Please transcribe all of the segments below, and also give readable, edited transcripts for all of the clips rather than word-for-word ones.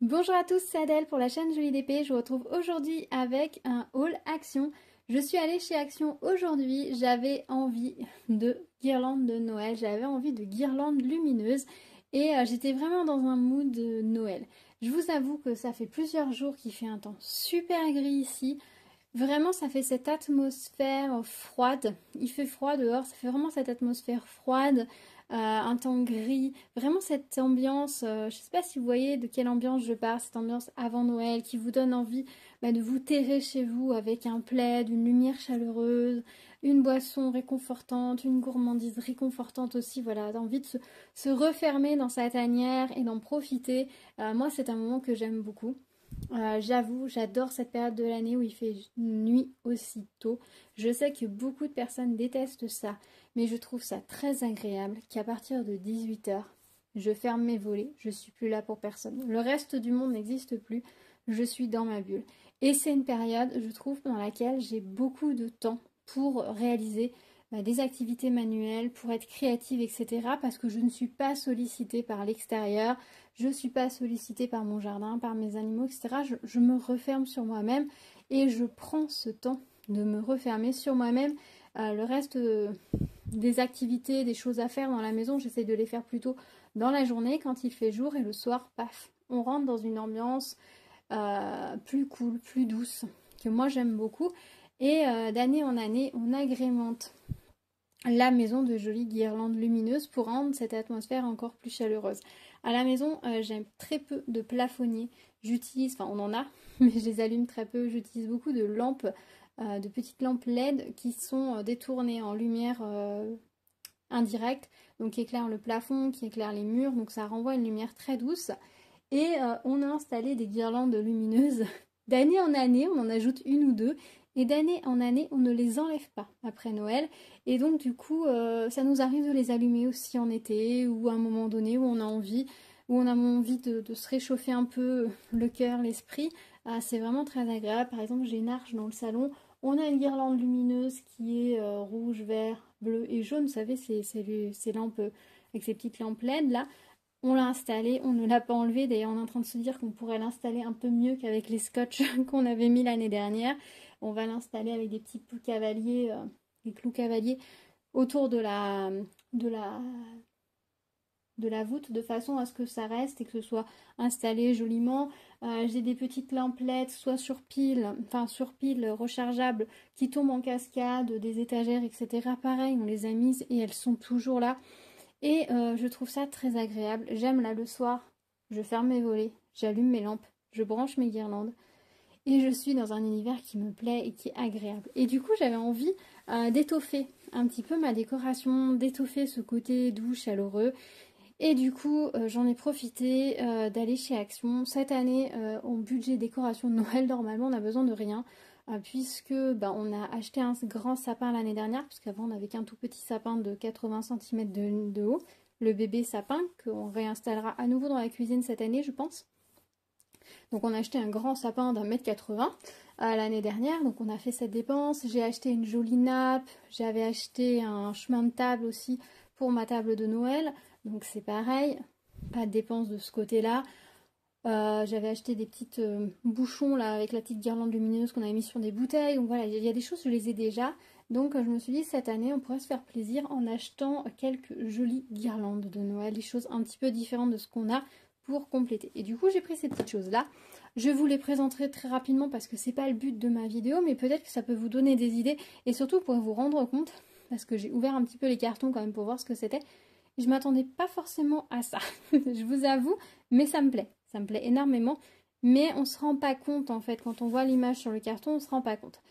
Bonjour à tous, c'est Adèle pour la chaîne Jolie d'Épée. Je vous retrouve aujourd'hui avec un haul Action. Je suis allée chez Action aujourd'hui, j'avais envie de guirlandes de Noël, j'avais envie de guirlandes lumineuses et j'étais vraiment dans un mood de Noël. Je vous avoue que ça fait plusieurs jours qu'il fait un temps super gris ici. Vraiment, ça fait cette atmosphère froide. Il fait froid dehors, ça fait vraiment cette atmosphère froide, un temps gris. Vraiment cette ambiance, je ne sais pas si vous voyez de quelle ambiance je parle, cette ambiance avant Noël qui vous donne envie de vous terrer chez vous avec un plaid, une lumière chaleureuse, une boisson réconfortante, une gourmandise réconfortante aussi. Voilà, d'envie de se refermer dans sa tanière et d'en profiter. Moi, c'est un moment que j'aime beaucoup. J'avoue, j'adore cette période de l'année où il fait nuit aussi tôt. Je sais que beaucoup de personnes détestent ça, mais je trouve ça très agréable qu'à partir de 18 heures, je ferme mes volets, je suis plus là pour personne. Le reste du monde n'existe plus, je suis dans ma bulle. Et c'est une période, je trouve, dans laquelle j'ai beaucoup de temps pour réaliser des activités manuelles, pour être créative, etc. Parce que je ne suis pas sollicitée par l'extérieur, je ne suis pas sollicitée par mon jardin, par mes animaux, etc. Je me referme sur moi-même et je prends ce temps de me refermer sur moi-même. Le reste des activités, des choses à faire dans la maison, j'essaie de les faire plutôt dans la journée quand il fait jour et le soir, paf, on rentre dans une ambiance plus cool, plus douce, que moi j'aime beaucoup. Et d'année en année, on agrémente la maison de jolies guirlandes lumineuses pour rendre cette atmosphère encore plus chaleureuse. À la maison, j'aime très peu de plafonniers. J'utilise, enfin on en a, mais je les allume très peu. J'utilise beaucoup de lampes, de petites lampes LED qui sont détournées en lumière indirecte, donc qui éclairent le plafond, qui éclairent les murs, donc ça renvoie une lumière très douce. Et on a installé des guirlandes lumineuses. D'année en année, on en ajoute une ou deux. Et d'année en année, on ne les enlève pas après Noël. Et donc du coup, ça nous arrive de les allumer aussi en été ou à un moment donné où on a envie, de se réchauffer un peu le cœur, l'esprit. C'est vraiment très agréable. Par exemple, j'ai une arche dans le salon. On a une guirlande lumineuse qui est rouge, vert, bleu et jaune. Vous savez, ces lampes avec ces petites lampes LED là. On l'a installé, on ne l'a pas enlevé. D'ailleurs, on est en train de se dire qu'on pourrait l'installer un peu mieux qu'avec les scotch qu'on avait mis l'année dernière. On va l'installer avec des petits clous cavaliers, autour de la, de la voûte de façon à ce que ça reste et que ce soit installé joliment. J'ai des petites lampes LED, soit sur pile rechargeables qui tombent en cascade, des étagères, etc. Pareil, on les a mises et elles sont toujours là. Et je trouve ça très agréable. J'aime là le soir, je ferme mes volets, j'allume mes lampes, je branche mes guirlandes. Et je suis dans un univers qui me plaît et qui est agréable. Et du coup, j'avais envie d'étoffer un petit peu ma décoration, d'étoffer ce côté doux, chaleureux. Et du coup, j'en ai profité d'aller chez Action. Cette année, en budget décoration de Noël, normalement, on n'a besoin de rien. Puisque on a acheté un grand sapin l'année dernière, puisqu'avant on n'avait qu'un tout petit sapin de 80 cm de haut, le bébé sapin, qu'on réinstallera à nouveau dans la cuisine cette année, je pense. Donc on a acheté un grand sapin d'1,80 m l'année dernière, donc on a fait cette dépense. J'ai acheté une jolie nappe, j'avais acheté un chemin de table aussi pour ma table de Noël, donc c'est pareil, pas de dépenses de ce côté-là. J'avais acheté des petites bouchons là avec la petite guirlande lumineuse qu'on avait mis sur des bouteilles. Donc voilà, il y a des choses, je les ai déjà. Donc je me suis dit cette année on pourrait se faire plaisir en achetant quelques jolies guirlandes de Noël, des choses un petit peu différentes de ce qu'on a pour compléter. Et du coup j'ai pris ces petites choses là. Je vous les présenterai très rapidement parce que c'est pas le but de ma vidéo, mais peut-être que ça peut vous donner des idées et surtout pour vous rendre compte, parce que j'ai ouvert un petit peu les cartons quand même pour voir ce que c'était. Je m'attendais pas forcément à ça, je vous avoue, mais ça me plaît. Ça me plaît énormément, mais on se rend pas compte en fait, quand on voit l'image sur le carton, on se rend pas compte.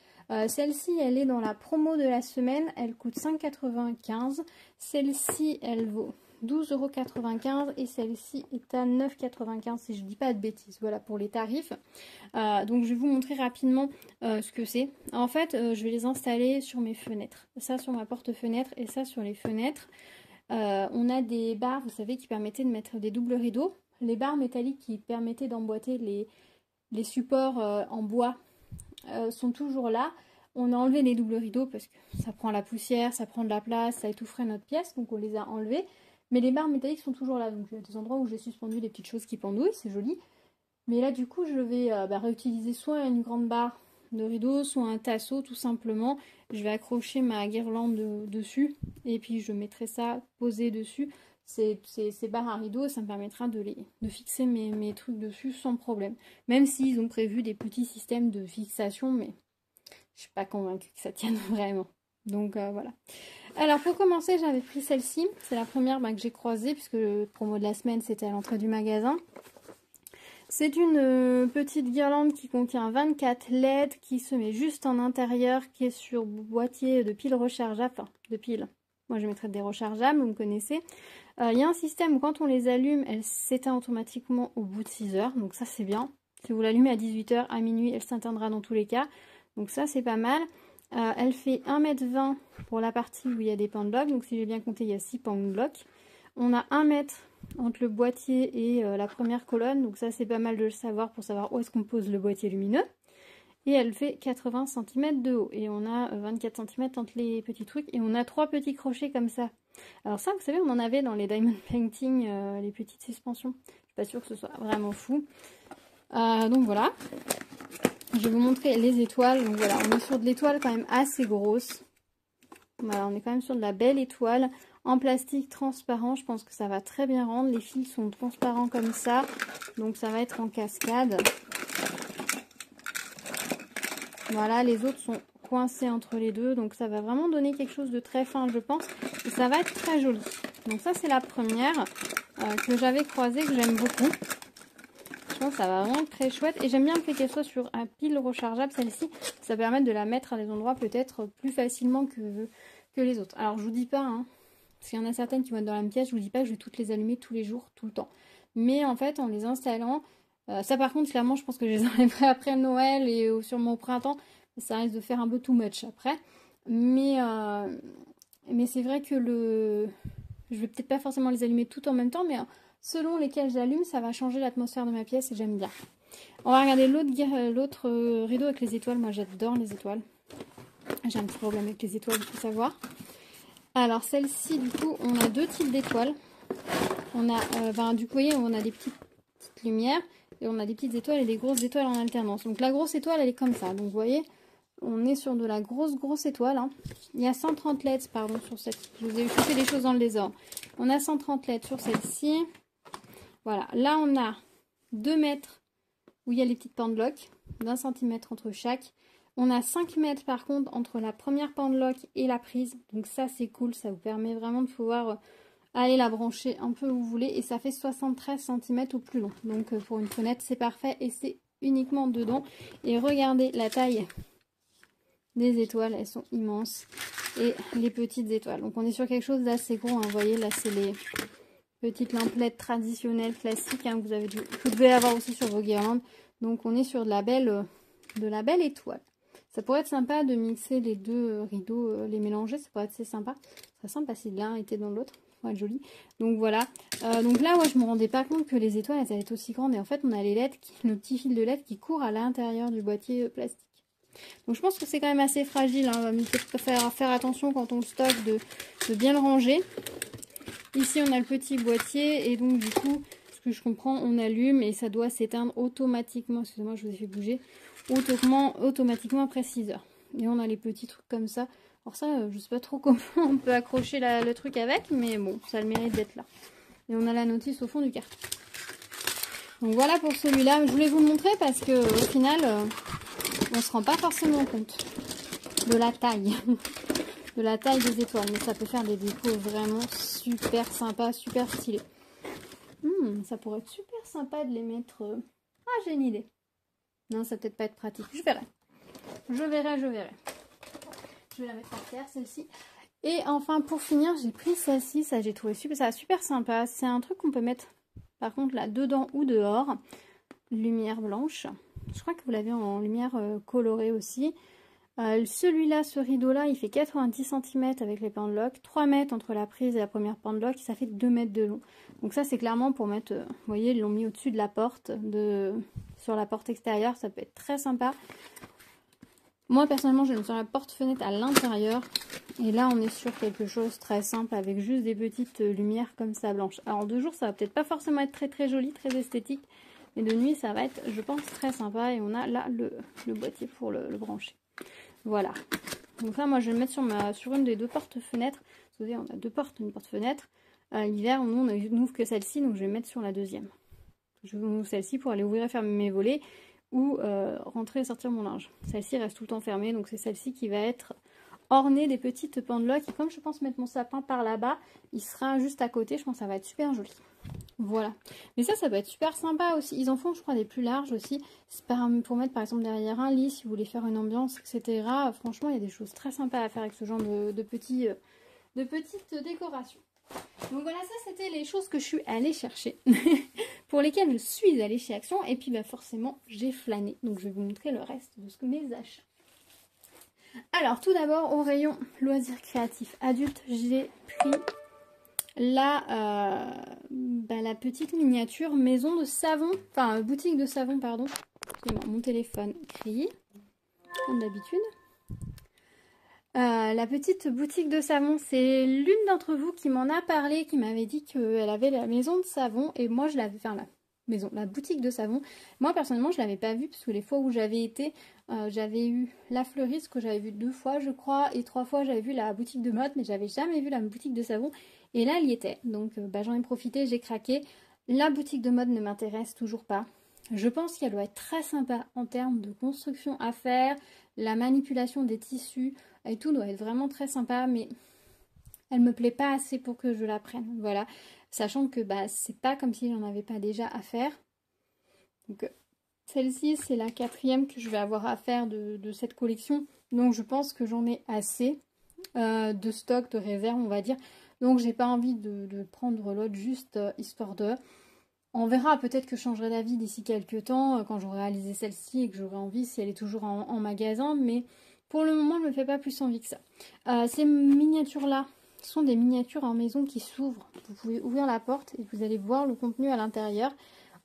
Celle-ci, elle est dans la promo de la semaine, elle coûte 5,95 €. Celle-ci, elle vaut 12,95 € et celle-ci est à 9,95 € si je dis pas de bêtises. Voilà pour les tarifs. Donc je vais vous montrer rapidement ce que c'est. En fait, je vais les installer sur mes fenêtres. Ça sur ma porte-fenêtre et ça sur les fenêtres. On a des barres, vous savez, qui permettaient de mettre des doubles rideaux. Les barres métalliques qui permettaient d'emboîter les supports en bois sont toujours là. On a enlevé les doubles rideaux parce que ça prend la poussière, ça prend de la place, ça étoufferait notre pièce, donc on les a enlevés. Mais les barres métalliques sont toujours là, donc il y a des endroits où j'ai suspendu des petites choses qui pendouillent, c'est joli. Mais là, du coup, je vais réutiliser soit une grande barre de rideau, soit un tasseau, tout simplement. Je vais accrocher ma guirlande dessus et puis je mettrai ça posé dessus. Ces barres à rideau, ça me permettra de fixer mes trucs dessus sans problème. Même s'ils ont prévu des petits systèmes de fixation, mais je suis pas convaincue que ça tienne vraiment. Donc voilà. Alors pour commencer, j'avais pris celle-ci. C'est la première que j'ai croisée puisque le promo de la semaine, c'était à l'entrée du magasin. C'est une petite guirlande qui contient 24 LED qui se met juste en intérieur, qui est sur boîtier de piles rechargeables, enfin de piles. Moi je mettrais des rechargeables, vous me connaissez. Il y a un système où quand on les allume, elle s'éteint automatiquement au bout de 6 heures, donc ça c'est bien. Si vous l'allumez à 18 h, à minuit, elle s'éteindra dans tous les cas. Donc ça c'est pas mal. Elle fait 1,20 m pour la partie où il y a des pendelocks, donc si j'ai bien compté, il y a 6 pendelocks. On a 1 m entre le boîtier et la première colonne, donc ça c'est pas mal de le savoir pour savoir où est-ce qu'on pose le boîtier lumineux. Et elle fait 80 cm de haut, et on a 24 cm entre les petits trucs, et on a 3 petits crochets comme ça. Alors ça, vous savez, on en avait dans les diamond painting, les petites suspensions. Je suis pas sûre que ce soit vraiment fou. Donc voilà. Je vais vous montrer les étoiles. Donc voilà, on est sur de l'étoile quand même assez grosse. Voilà, on est quand même sur de la belle étoile en plastique transparent. Je pense que ça va très bien rendre. Les fils sont transparents comme ça, donc ça va être en cascade. Voilà, les autres sont coincés entre les deux, donc ça va vraiment donner quelque chose de très fin, je pense. Et ça va être très joli. Donc ça, c'est la première que j'avais croisée, que j'aime beaucoup. Je pense que ça va vraiment être très chouette. Et j'aime bien le fait qu'elle soit sur un pile rechargeable, celle-ci. Ça permet de la mettre à des endroits peut-être plus facilement que les autres. Alors, je vous dis pas, hein, parce qu'il y en a certaines qui vont être dans la même pièce, je vous dis pas que je vais toutes les allumer tous les jours, tout le temps. Mais en fait, en les installant... ça par contre, clairement, je pense que je les enlèverai après Noël et sûrement au printemps. Ça risque de faire un peu too much après. Mais c'est vrai que je vais peut-être pas forcément les allumer tout en même temps, mais selon lesquels j'allume, ça va changer l'atmosphère de ma pièce et j'aime bien. On va regarder l'autre rideau avec les étoiles. Moi, j'adore les étoiles. J'ai un petit problème avec les étoiles, il faut savoir. Alors, celle-ci, du coup, on a deux types d'étoiles. On a, du coup, vous voyez, on a des petites lumières. Et on a des petites étoiles et des grosses étoiles en alternance. Donc la grosse étoile, elle est comme ça. Donc vous voyez, on est sur de la grosse étoile. Hein. Il y a 130 LED, pardon, sur cette... Je vous ai fait les choses dans le désordre. On a 130 LED sur celle-ci. Voilà. Là, on a 2 mètres où il y a les petites pendelocks. d'1 centimètre entre chaque. On a 5 mètres, par contre, entre la première pendelock et la prise. Donc ça, c'est cool. Ça vous permet vraiment de pouvoir... allez la brancher un peu où vous voulez et ça fait 73 cm au plus long. Donc pour une fenêtre c'est parfait et c'est uniquement dedans. Et regardez la taille des étoiles, elles sont immenses. Et les petites étoiles. Donc on est sur quelque chose d'assez gros. Hein. Vous voyez là c'est les petites lampelettes traditionnelles classiques hein, que vous devez avoir aussi sur vos guirlandes. Donc on est sur de la belle étoile. Ça pourrait être sympa de mixer les deux rideaux, les mélanger, ça pourrait être assez sympa. Ça serait sympa si l'un était dans l'autre. Ouais, joli. Donc voilà. Donc là, ouais, je me rendais pas compte que les étoiles, elles allaient être aussi grandes. Et en fait, on a les LED, le petit fil de LED qui court à l'intérieur du boîtier plastique. Donc je pense que c'est quand même assez fragile. Hein. Il faut faire attention quand on le stocke de bien le ranger. Ici, on a le petit boîtier. Et donc, du coup, ce que je comprends, on allume et ça doit s'éteindre automatiquement. Excusez-moi, je vous ai fait bouger. Automatiquement après 6 heures. Et on a les petits trucs comme ça. Alors ça, je sais pas trop comment on peut accrocher le truc avec, mais bon, ça a le mérite d'être là. Et on a la notice au fond du carton. Donc voilà pour celui-là. Je voulais vous le montrer parce que au final, on se rend pas forcément compte de la taille. De la taille des étoiles. Mais ça peut faire des décos vraiment super sympas, super stylés. Ça pourrait être super sympa de les mettre... Ah, j'ai une idée. Non, ça va peut-être pas être pratique. Je verrai. Je verrai. Je vais la mettre par terre, celle-ci. Et enfin, pour finir, j'ai pris celle-ci. Ça, j'ai trouvé super sympa. C'est un truc qu'on peut mettre, par contre, là, dedans ou dehors. Lumière blanche. Je crois que vous l'avez en lumière colorée aussi. Celui-là, ce rideau-là, il fait 90 cm avec les pendelocks. 3 mètres entre la prise et la première pendelock. Ça fait 2 mètres de long. Donc ça, c'est clairement pour mettre... vous voyez, ils l'ont mis au-dessus de la porte, sur la porte extérieure. Ça peut être très sympa. Moi, personnellement, je vais sur la porte-fenêtre à l'intérieur. Et là, on est sur quelque chose de très simple avec juste des petites lumières comme ça blanches. Alors, de jour, ça va peut-être pas forcément être très joli, très esthétique. Mais de nuit, ça va être, je pense, très sympa. Et on a là le boîtier pour le brancher. Voilà. Donc ça, moi, je vais le mettre sur une des deux portes-fenêtres. Vous voyez, on a deux portes, une porte-fenêtre. L'hiver, nous, on n'ouvre que celle-ci, donc je vais mettre sur la deuxième. Je ouvre celle-ci pour aller ouvrir et fermer mes volets ou rentrer et sortir mon linge. Celle-ci reste tout le temps fermée, donc c'est celle-ci qui va être ornée des petites pendeloques. Et comme je pense mettre mon sapin par là-bas, il sera juste à côté. Je pense que ça va être super joli. Voilà. Mais ça peut être super sympa aussi. Ils en font, je crois, des plus larges aussi. C'est pour mettre, par exemple, derrière un lit, si vous voulez faire une ambiance, etc. Franchement, il y a des choses très sympas à faire avec ce genre de petites décorations. Donc voilà, ça c'était les choses que je suis allée chercher, pour lesquelles je suis allée chez Action, et puis bah, forcément j'ai flâné, donc je vais vous montrer le reste de mes achats. Alors tout d'abord au rayon loisirs créatifs adultes, j'ai pris la petite miniature maison de savon, enfin boutique de savon pardon, excusez-moi, mon téléphone crie, comme d'habitude. La petite boutique de savon, c'est l'une d'entre vous qui m'en a parlé, qui m'avait dit qu'elle avait la maison de savon et moi je l'avais, enfin la boutique de savon. Moi personnellement je l'avais pas vue parce que les fois où j'avais été, j'avais eu la fleuriste que j'avais vue 2 fois je crois et 3 fois j'avais vu la boutique de mode mais j'avais jamais vu la boutique de savon et là elle y était. Donc j'en ai profité, j'ai craqué. La boutique de mode ne m'intéresse toujours pas. Je pense qu'elle doit être très sympa en termes de construction à faire, la manipulation des tissus et tout doit être vraiment très sympa, mais elle me plaît pas assez pour que je la prenne. Voilà, sachant que bah c'est pas comme si j'en avais pas déjà à faire. Donc celle-ci c'est la 4e que je vais avoir à faire de cette collection, donc je pense que j'en ai assez de stock, de réserve on va dire. Donc j'ai pas envie de prendre l'autre juste histoire de... On verra, peut-être que je changerai d'avis d'ici quelques temps, quand j'aurai réalisé celle-ci et que j'aurai envie si elle est toujours en magasin, mais pour le moment, elle ne me fait pas plus envie que ça. Ces miniatures-là sont des miniatures en maison qui s'ouvrent. Vous pouvez ouvrir la porte et vous allez voir le contenu à l'intérieur.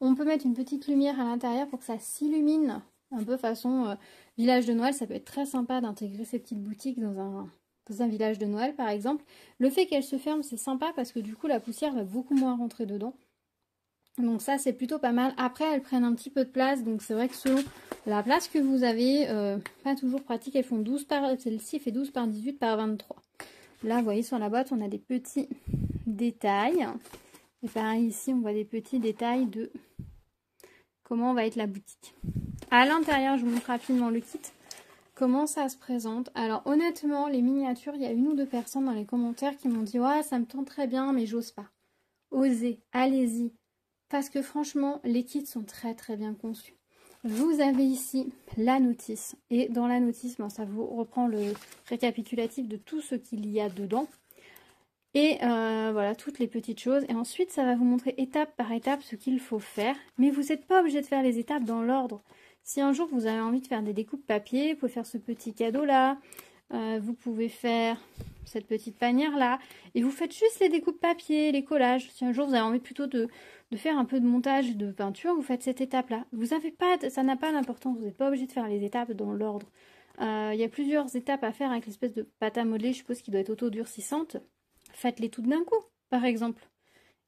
On peut mettre une petite lumière à l'intérieur pour que ça s'illumine, un peu façon village de Noël. Ça peut être très sympa d'intégrer ces petites boutiques dans un village de Noël, par exemple. Le fait qu'elle se ferme, c'est sympa parce que du coup, la poussière va beaucoup moins rentrer dedans. Donc ça c'est plutôt pas mal. Après elles prennent un petit peu de place, donc c'est vrai que selon la place que vous avez, pas toujours pratique, elles font 12 par... Celle-ci fait 12 par 18 par 23. Là vous voyez sur la boîte on a des petits détails. Et pareil ici on voit des petits détails de comment va être la boutique. À l'intérieur je vous montre rapidement le kit, comment ça se présente. Alors honnêtement les miniatures, il y a 1 ou 2 personnes dans les commentaires qui m'ont dit ouais ça me tente très bien mais j'ose pas. Osez, allez-y. Parce que franchement, les kits sont très très bien conçus. Vous avez ici la notice. Et dans la notice, ça vous reprend le récapitulatif de tout ce qu'il y a dedans. Et voilà, toutes les petites choses. Et ensuite, ça va vous montrer étape par étape ce qu'il faut faire. Mais vous n'êtes pas obligé de faire les étapes dans l'ordre. Si un jour vous avez envie de faire des découpes papier, vous pouvez faire ce petit cadeau-là. Vous pouvez faire cette petite panière-là. Et vous faites juste les découpes papier, les collages. Si un jour vous avez envie plutôt de faire un peu de montage de peinture, vous faites cette étape-là. Vous avez pas, ça n'a pas d'importance, vous n'êtes pas obligé de faire les étapes dans l'ordre. Il y a plusieurs étapes à faire avec l'espèce de pâte à modeler, je suppose, qui doit être auto-durcissante. Faites-les toutes d'un coup, par exemple.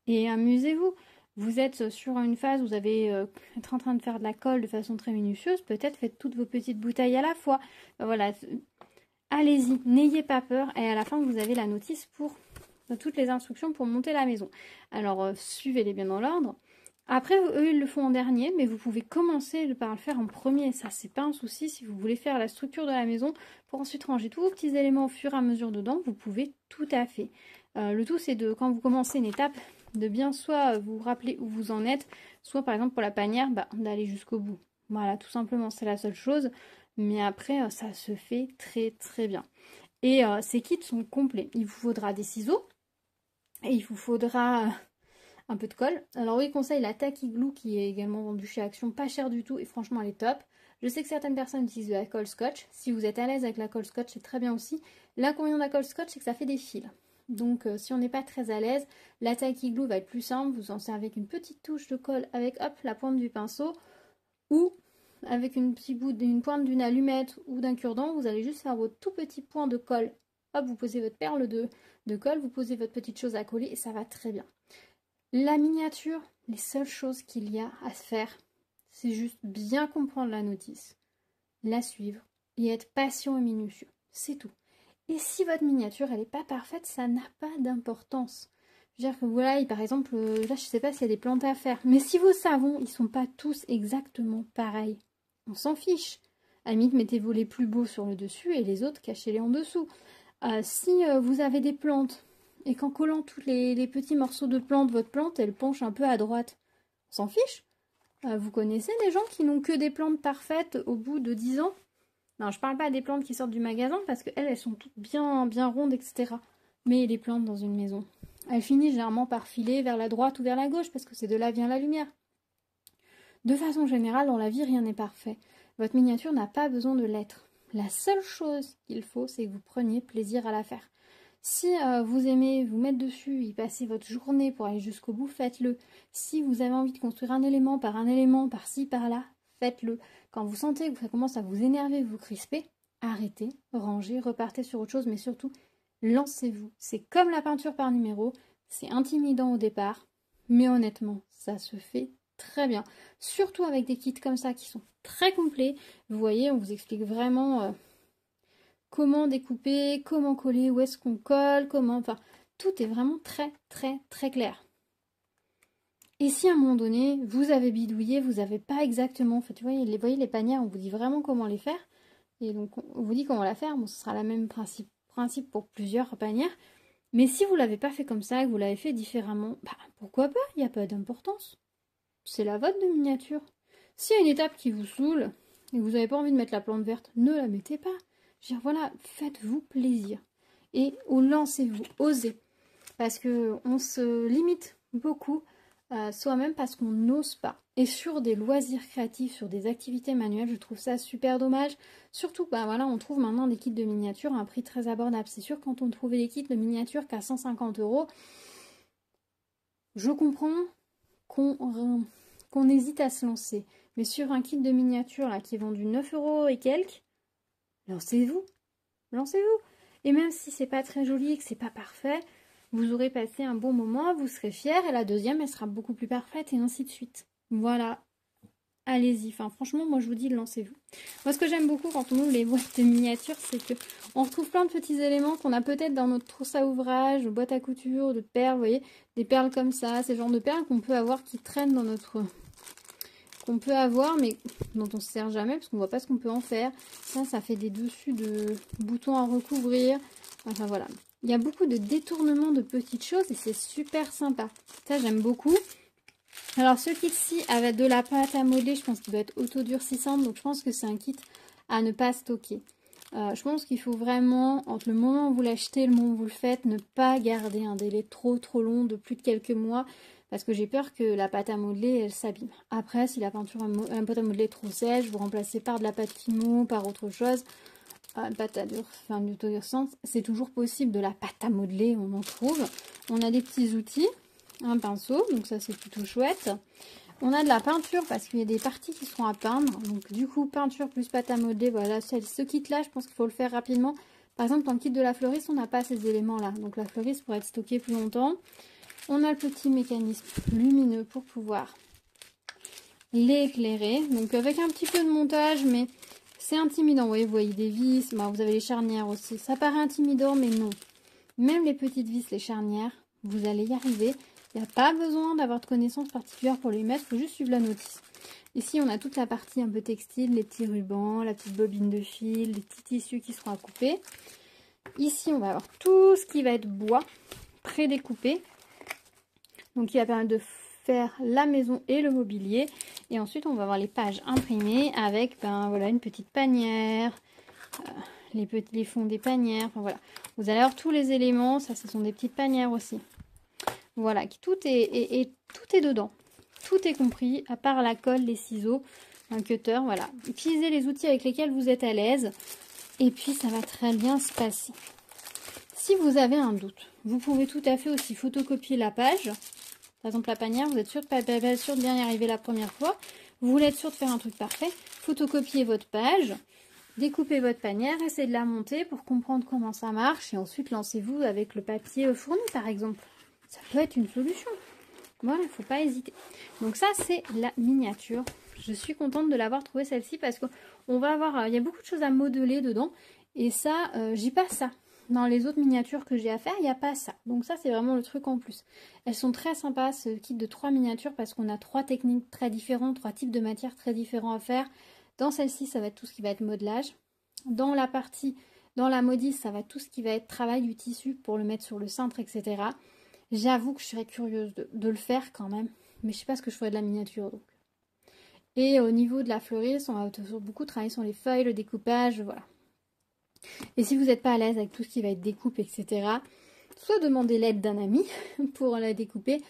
Et amusez-vous. Vous êtes sur une phase où vous allez être en train de faire de la colle de façon très minutieuse, peut-être faites toutes vos petites bouteilles à la fois. Voilà, allez-y, n'ayez pas peur. Et à la fin, vous avez la notice pour... toutes les instructions pour monter la maison. Alors, suivez-les bien dans l'ordre. Après, eux, ils le font en dernier, mais vous pouvez commencer par le faire en premier. Ça, c'est pas un souci. Si vous voulez faire la structure de la maison, pour ensuite ranger tous vos petits éléments au fur et à mesure dedans, vous pouvez tout à fait. Le tout, c'est de, quand vous commencez une étape, de bien soit vous rappeler où vous en êtes, soit par exemple pour la panière, d'aller jusqu'au bout. Voilà, tout simplement, c'est la seule chose. Mais après, ça se fait très très bien. Et ces kits sont complets. Il vous faudra des ciseaux. Et il vous faudra un peu de colle. Alors oui, conseille la Tacky Glue qui est également vendue chez Action, pas cher du tout et franchement elle est top. Je sais que certaines personnes utilisent de la colle scotch. Si vous êtes à l'aise avec la colle scotch, c'est très bien aussi. L'inconvénient de la colle scotch, c'est que ça fait des fils. Donc si on n'est pas très à l'aise, la Tacky Glue va être plus simple. Vous en servez avec une petite touche de colle avec hop la pointe du pinceau ou avec une pointe d'une allumette ou d'un cure-dent. Vous allez juste faire votre tout petit point de colle. Hop, vous posez votre perle de colle, vous posez votre petite chose à coller et ça va très bien. La miniature, les seules choses qu'il y a à faire, c'est juste bien comprendre la notice, la suivre et être patient et minutieux. C'est tout. Et si votre miniature, elle n'est pas parfaite, ça n'a pas d'importance. Je veux dire que voilà, par exemple, là, je ne sais pas s'il y a des plantes à faire. Mais si vos savons, ils ne sont pas tous exactement pareils, on s'en fiche. À la limite, mettez-vous les plus beaux sur le dessus et les autres, cachez-les en dessous. Si vous avez des plantes et qu'en collant tous les petits morceaux de plantes, votre plante, elle penche un peu à droite, on s'en fiche. Vous connaissez des gens qui n'ont que des plantes parfaites au bout de 10 ans? Non, je parle pas des plantes qui sortent du magasin parce qu'elles, elles sont toutes bien rondes, etc. Mais les plantes dans une maison, elles finissent généralement par filer vers la droite ou vers la gauche parce que c'est de là vient la lumière. De façon générale, dans la vie, rien n'est parfait. Votre miniature n'a pas besoin de l'être. La seule chose qu'il faut, c'est que vous preniez plaisir à la faire. Si vous aimez vous mettre dessus, y passer votre journée pour aller jusqu'au bout, faites-le. Si vous avez envie de construire un élément, par-ci, par-là, faites-le. Quand vous sentez que ça commence à vous énerver, vous crisper, arrêtez, rangez, repartez sur autre chose, mais surtout, lancez-vous. C'est comme la peinture par numéro, c'est intimidant au départ, mais honnêtement, ça se fait très bien. Surtout avec des kits comme ça qui sont très complets. Vous voyez, on vous explique vraiment comment découper, comment coller, où est-ce qu'on colle, comment... Enfin, tout est vraiment très, très, très clair. Et si à un moment donné, vous avez bidouillé, vous n'avez pas exactement... En fait, vous voyez les panières, on vous dit vraiment comment les faire. Et donc, on vous dit comment la faire. Bon, ce sera le même principe pour plusieurs panières. Mais si vous ne l'avez pas fait comme ça, que vous l'avez fait différemment, bah, pourquoi pas? Il n'y a pas d'importance. C'est la vôtre de miniature. S'il y a une étape qui vous saoule, et que vous n'avez pas envie de mettre la plante verte, ne la mettez pas. Je veux dire, voilà, faites-vous plaisir. Et lancez-vous, osez. Parce qu'on se limite beaucoup soi-même parce qu'on n'ose pas. Et sur des loisirs créatifs, sur des activités manuelles, je trouve ça super dommage. Surtout, bah voilà, on trouve maintenant des kits de miniature à un prix très abordable. C'est sûr, quand on trouvait des kits de miniature qu'à 150 €, je comprends qu'on hésite à se lancer. Mais sur un kit de miniature là, qui est vendu 9 € et quelques, lancez-vous. Lancez-vous. Et même si c'est pas très joli et que c'est pas parfait, vous aurez passé un bon moment, vous serez fiers et la deuxième, elle sera beaucoup plus parfaite et ainsi de suite. Voilà. Allez-y. Enfin, franchement, moi, je vous dis, lancez-vous. Moi, ce que j'aime beaucoup quand on ouvre les boîtes de miniatures, c'est que on retrouve plein de petits éléments qu'on a peut-être dans notre trousse à ouvrage, de boîte à couture, de perles, vous voyez, des perles comme ça, ces genres de perles qu'on peut avoir qui traînent dans notre... qu'on peut avoir, mais dont on ne se sert jamais, parce qu'on ne voit pas ce qu'on peut en faire. Ça fait des dessus de boutons à recouvrir. Enfin, voilà. Il y a beaucoup de détournements de petites choses et c'est super sympa. Ça, j'aime beaucoup. Alors, ce kit-ci, avec de la pâte à modeler, je pense qu'il doit être autodurcissante. Donc, je pense que c'est un kit à ne pas stocker. Je pense qu'il faut vraiment, entre le moment où vous l'achetez et le moment où vous le faites, ne pas garder un délai trop long de plus de quelques mois. Parce que j'ai peur que la pâte à modeler, elle s'abîme. Après, si la pâte à modeler est trop sèche, vous remplacez par de la pâte Kimo, par autre chose. Pâte à autodurcissante, c'est toujours possible. De la pâte à modeler, on en trouve. On a des petits outils, un pinceau, donc ça c'est plutôt chouette. On a de la peinture parce qu'il y a des parties qui seront à peindre. Donc du coup, peinture plus pâte à modeler, voilà. Ce kit-là, je pense qu'il faut le faire rapidement. Par exemple, dans le kit de la fleuriste, on n'a pas ces éléments-là. Donc la fleuriste pourrait être stockée plus longtemps. On a le petit mécanisme lumineux pour pouvoir l'éclairer. Donc avec un petit peu de montage, mais c'est intimidant. Vous voyez des vis, bah, vous avez les charnières aussi. Ça paraît intimidant, mais non. Même les petites vis, les charnières, vous allez y arriver. Il n'y a pas besoin d'avoir de connaissances particulières pour les mettre, il faut juste suivre la notice. Ici, on a toute la partie un peu textile, les petits rubans, la petite bobine de fil, les petits tissus qui seront à couper. Ici, on va avoir tout ce qui va être bois, pré-découpé. Donc, il va permettre de faire la maison et le mobilier. Et ensuite, on va avoir les pages imprimées avec voilà, une petite panière, les fonds des panières. Enfin, voilà. Vous allez avoir tous les éléments. Ça, ce sont des petites panières aussi. Voilà, tout est dedans. Tout est compris, à part la colle, les ciseaux, un cutter. Voilà. Utilisez les outils avec lesquels vous êtes à l'aise. Et puis, ça va très bien se passer. Si vous avez un doute, vous pouvez tout à fait aussi photocopier la page. Par exemple, la panière, vous êtes sûr de bien y arriver la première fois. Vous voulez être sûr de faire un truc parfait. Photocopiez votre page, découpez votre panière, essayez de la monter pour comprendre comment ça marche. Et ensuite, lancez-vous avec le papier fourni, par exemple. Ça peut être une solution. Voilà, il ne faut pas hésiter. Donc ça, c'est la miniature. je suis contente de l'avoir trouvée celle-ci parce qu'on va avoir, il y a beaucoup de choses à modeler dedans. Et ça, j'ai pas ça. Dans les autres miniatures que j'ai à faire, il n'y a pas ça. Donc ça, c'est vraiment le truc en plus. Elles sont très sympas, ce kit de 3 miniatures, parce qu'on a 3 techniques très différentes, 3 types de matières très différents à faire. Dans celle-ci, ça va être tout ce qui va être modelage. Dans la modiste, ça va être tout ce qui va être travail du tissu pour le mettre sur le cintre, etc. J'avoue que je serais curieuse de le faire quand même. Mais je sais pas ce que je ferais de la miniature. Donc. Et au niveau de la fleuriste, on va beaucoup travailler sur les feuilles, le découpage, voilà. Et si vous n'êtes pas à l'aise avec tout ce qui va être découpe, etc., soit demandez l'aide d'un ami pour la découper,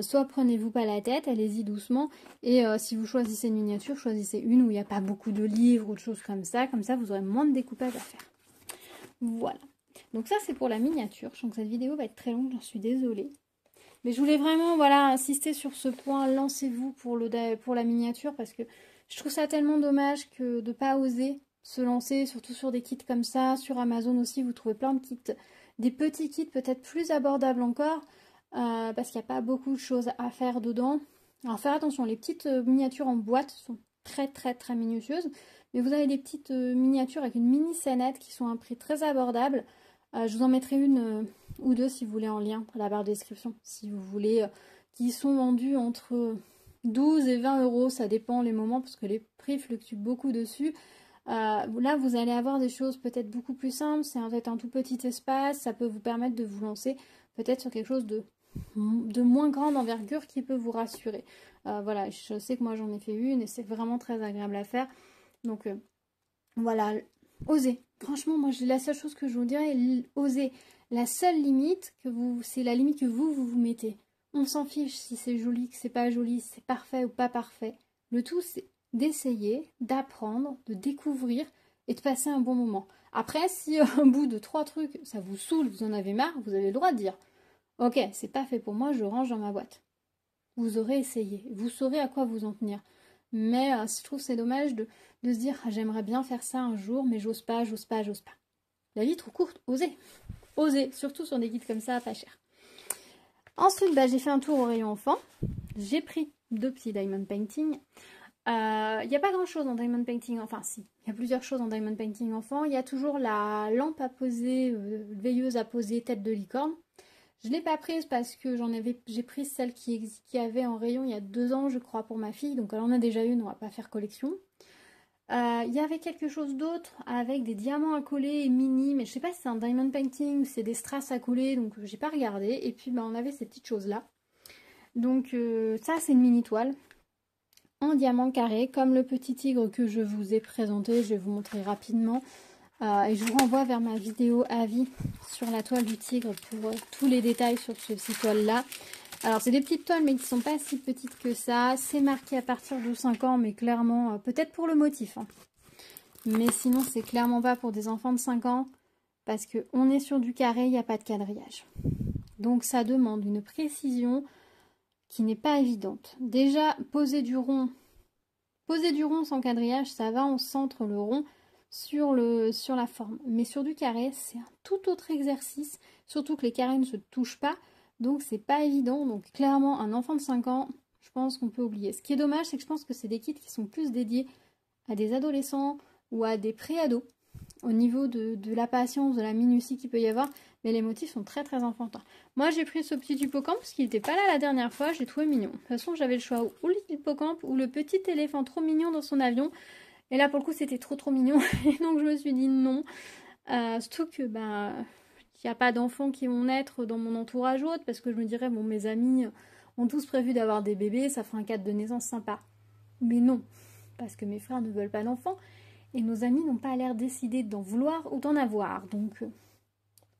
soit prenez-vous pas la tête, allez-y doucement. Et si vous choisissez une miniature, choisissez une où il n'y a pas beaucoup de livres ou de choses comme ça vous aurez moins de découpage à faire. Voilà. Donc ça, c'est pour la miniature. Je sens que cette vidéo va être très longue, j'en suis désolée. Mais je voulais vraiment insister sur ce point, lancez-vous pour la miniature, parce que je trouve ça tellement dommage de ne pas oser se lancer, surtout sur des kits comme ça. Sur Amazon aussi, vous trouvez plein de kits, des petits kits peut-être plus abordables encore, parce qu'il n'y a pas beaucoup de choses à faire dedans. Alors faire attention, les petites miniatures en boîte sont très très très minutieuses, mais vous avez des petites miniatures avec une mini scénette qui sont à un prix très abordable. Je vous en mettrai une ou deux si vous voulez en lien dans la barre de description, si vous voulez, qui sont vendus entre 12 et 20 euros, ça dépend les moments parce que les prix fluctuent beaucoup dessus. Là, vous allez avoir des choses peut-être beaucoup plus simples, c'est peut-être un tout petit espace, ça peut vous permettre de vous lancer peut-être sur quelque chose de moins grande envergure qui peut vous rassurer. Voilà, je sais que moi j'en ai fait une et c'est vraiment très agréable à faire. Donc voilà, osez. Franchement, moi la seule chose que je vous dirais, osez. La seule limite c'est la limite que vous mettez. On s'en fiche si c'est joli, que c'est pas joli, si c'est parfait ou pas parfait. Le tout, c'est d'essayer, d'apprendre, de découvrir et de passer un bon moment. Après, si au bout de 3 trucs, ça vous saoule, vous en avez marre, vous avez le droit de dire « Ok, c'est pas fait pour moi, je range dans ma boîte. » Vous aurez essayé, vous saurez à quoi vous en tenir. Mais je trouve c'est dommage de se dire « J'aimerais bien faire ça un jour, mais j'ose pas. » La vie est trop courte, osez. Osez, surtout sur des kits comme ça, pas cher. Ensuite, j'ai fait un tour au rayon enfant. J'ai pris 2 petits diamond painting. Il n'y a pas grand chose en diamond painting, enfin si, il y a plusieurs choses en diamond painting enfant. Il y a toujours la lampe à poser, veilleuse à poser, tête de licorne. Je ne l'ai pas prise parce que j'ai pris celle qui avait en rayon il y a 2 ans, je crois, pour ma fille. Donc elle en a déjà une, on va pas faire collection. Il y avait quelque chose d'autre avec des diamants à coller et mini, mais je sais pas si c'est un diamond painting ou c'est des strass à coller, donc j'ai pas regardé. Et puis on avait ces petites choses là. Donc ça c'est une mini toile en diamant carré, comme le petit tigre que je vous ai présenté, je vais vous montrer rapidement. Et je vous renvoie vers ma vidéo avis sur la toile du tigre pour tous les détails sur cette toile-là. Alors, c'est des petites toiles, mais qui ne sont pas si petites que ça. C'est marqué à partir de 5 ans, mais clairement, peut-être pour le motif. Hein. Mais sinon, c'est clairement pas pour des enfants de 5 ans, parce qu'on est sur du carré, il n'y a pas de quadrillage. Donc, ça demande une précision qui n'est pas évidente. Déjà, poser du rond sans quadrillage, ça va, on centre le rond sur la forme. Mais sur du carré, c'est un tout autre exercice, surtout que les carrés ne se touchent pas, donc c'est pas évident. Donc clairement, un enfant de 5 ans, je pense qu'on peut oublier. Ce qui est dommage, c'est que je pense que c'est des kits qui sont plus dédiés à des adolescents ou à des pré-ados, au niveau de la patience, de la minutie qu'il peut y avoir, mais les motifs sont très très enfantins. Moi j'ai pris ce petit hippocampe parce qu'il n'était pas là la dernière fois, j'ai trouvé mignon. De toute façon j'avais le choix ou l'hippocampe ou le petit éléphant trop mignon dans son avion, et là pour le coup c'était trop mignon, et donc je me suis dit non. Surtout que il n'y a pas d'enfants qui vont naître dans mon entourage ou autre, parce que je me dirais bon, mes amis ont tous prévu d'avoir des bébés, ça fera un cadre de naissance sympa. Mais non, parce que mes frères ne veulent pas d'enfants. Et nos amis n'ont pas l'air décidés d'en vouloir ou d'en avoir. Donc,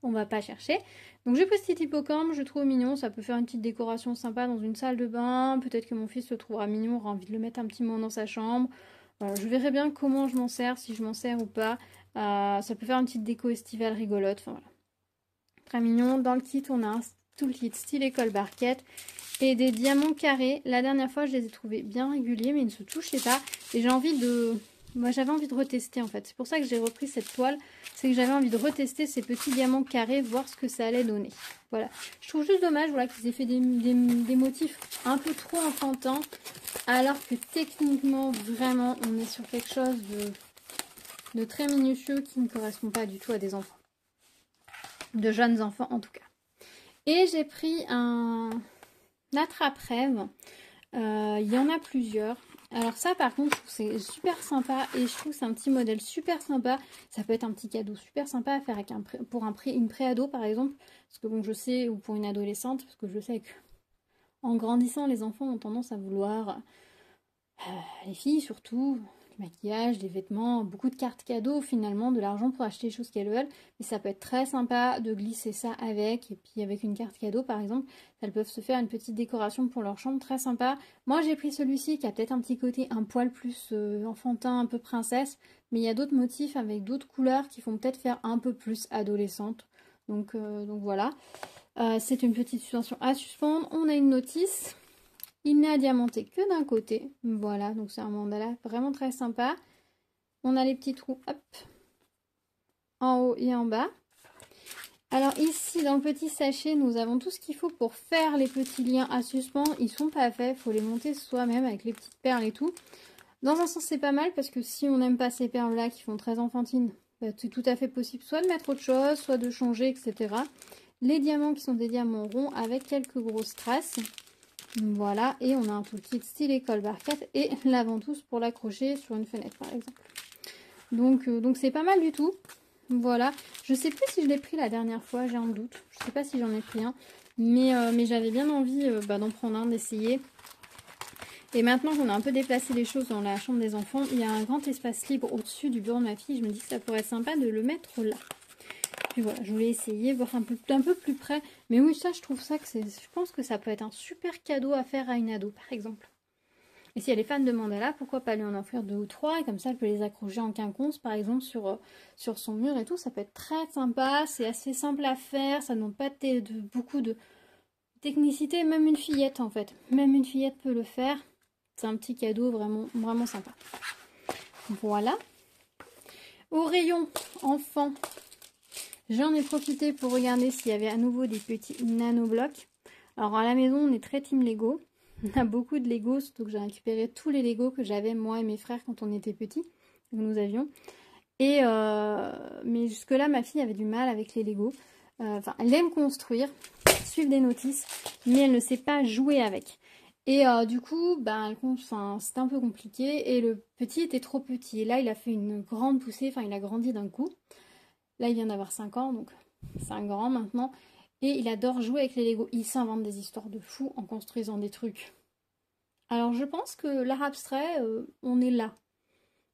on va pas chercher. Donc, j'ai pris ce petit hippocampe. Je le trouve mignon. Ça peut faire une petite décoration sympa dans une salle de bain. Peut-être que mon fils le trouvera mignon. Aura envie de le mettre un petit moment dans sa chambre. Je verrai bien comment je m'en sers, si je m'en sers ou pas. Ça peut faire une petite déco estivale rigolote. Enfin, voilà. Très mignon. Dans le kit, on a un toolkit style école barquette. Et des diamants carrés. La dernière fois, je les ai trouvés bien réguliers, mais ils ne se touchaient pas. Et j'ai envie de Moi j'avais envie de retester en fait. C'est pour ça que j'ai repris cette toile. C'est que j'avais envie de retester ces petits diamants carrés, voir ce que ça allait donner. Voilà. Je trouve juste dommage voilà, qu'ils aient fait des motifs un peu trop enfantins. Alors que techniquement, vraiment, on est sur quelque chose de très minutieux qui ne correspond pas du tout à des enfants. De jeunes enfants en tout cas. Et j'ai pris un attrape-rêve. Il y en a plusieurs. Alors ça par contre je trouve c'est super sympa et je trouve que c'est un petit modèle super sympa. Ça peut être un petit cadeau super sympa à faire avec une pré-ado par exemple. Parce que bon je sais, ou pour une adolescente, parce que je sais que en grandissant les enfants ont tendance à vouloir, les filles surtout, du maquillage, des vêtements, beaucoup de cartes cadeaux finalement, de l'argent pour acheter les choses qu'elles veulent. Mais ça peut être très sympa de glisser ça avec, et puis avec une carte cadeau par exemple, elles peuvent se faire une petite décoration pour leur chambre, très sympa. Moi j'ai pris celui-ci qui a peut-être un petit côté un poil plus enfantin, un peu princesse, mais il y a d'autres motifs avec d'autres couleurs qui font peut-être faire un peu plus adolescente. Donc voilà. C'est une petite suspension à suspendre. On a une notice. Il n'est à diamanter que d'un côté. Voilà, donc c'est un mandala vraiment très sympa. On a les petits trous, hop, en haut et en bas. Alors ici, dans le petit sachet, nous avons tout ce qu'il faut pour faire les petits liens à suspendre. Ils sont pas faits, il faut les monter soi-même avec les petites perles et tout. Dans un sens, c'est pas mal parce que si on n'aime pas ces perles-là qui font très enfantines, bah, c'est tout à fait possible soit de mettre autre chose, soit de changer, etc. Les diamants qui sont des diamants ronds avec quelques grosses traces. Voilà, et on a un toolkit style école barquette et la ventouse pour l'accrocher sur une fenêtre par exemple. Donc c'est pas mal du tout. Voilà, je sais plus si je l'ai pris la dernière fois, j'ai un doute. Je sais pas si j'en ai pris un, mais j'avais bien envie d'en prendre un, d'essayer. Et maintenant qu'on a un peu déplacé les choses dans la chambre des enfants, il y a un grand espace libre au-dessus du bureau de ma fille. Je me dis que ça pourrait être sympa de le mettre là. Puis voilà, je voulais essayer, voir un peu plus près. Mais oui, ça, je trouve ça que c'est... Je pense que ça peut être un super cadeau à faire à une ado, par exemple. Et si elle est fan de mandala, pourquoi pas lui en offrir 2 ou 3, et comme ça, elle peut les accrocher en quinconce, par exemple, sur son mur et tout. Ça peut être très sympa, c'est assez simple à faire, ça ne demande pas beaucoup de technicité, même une fillette, en fait. Même une fillette peut le faire. C'est un petit cadeau vraiment, vraiment sympa. Voilà. Au rayon enfant, j'en ai profité pour regarder s'il y avait à nouveau des petits nano-blocs. Alors à la maison, on est très team Lego. On a beaucoup de Lego, surtout que j'ai récupéré tous les Lego que j'avais moi et mes frères quand on était petits, que nous avions. Mais jusque-là, ma fille avait du mal avec les Lego. Enfin, elle aime construire, suivre des notices, mais elle ne sait pas jouer avec. Et du coup, c'était un peu compliqué. Et le petit était trop petit. Et là, il a fait une grande poussée, enfin, il a grandi d'un coup. Là, il vient d'avoir 5 ans, donc c'est un grand maintenant. Et il adore jouer avec les Lego. Il s'invente des histoires de fous en construisant des trucs. Alors, je pense que l'art abstrait, on est là.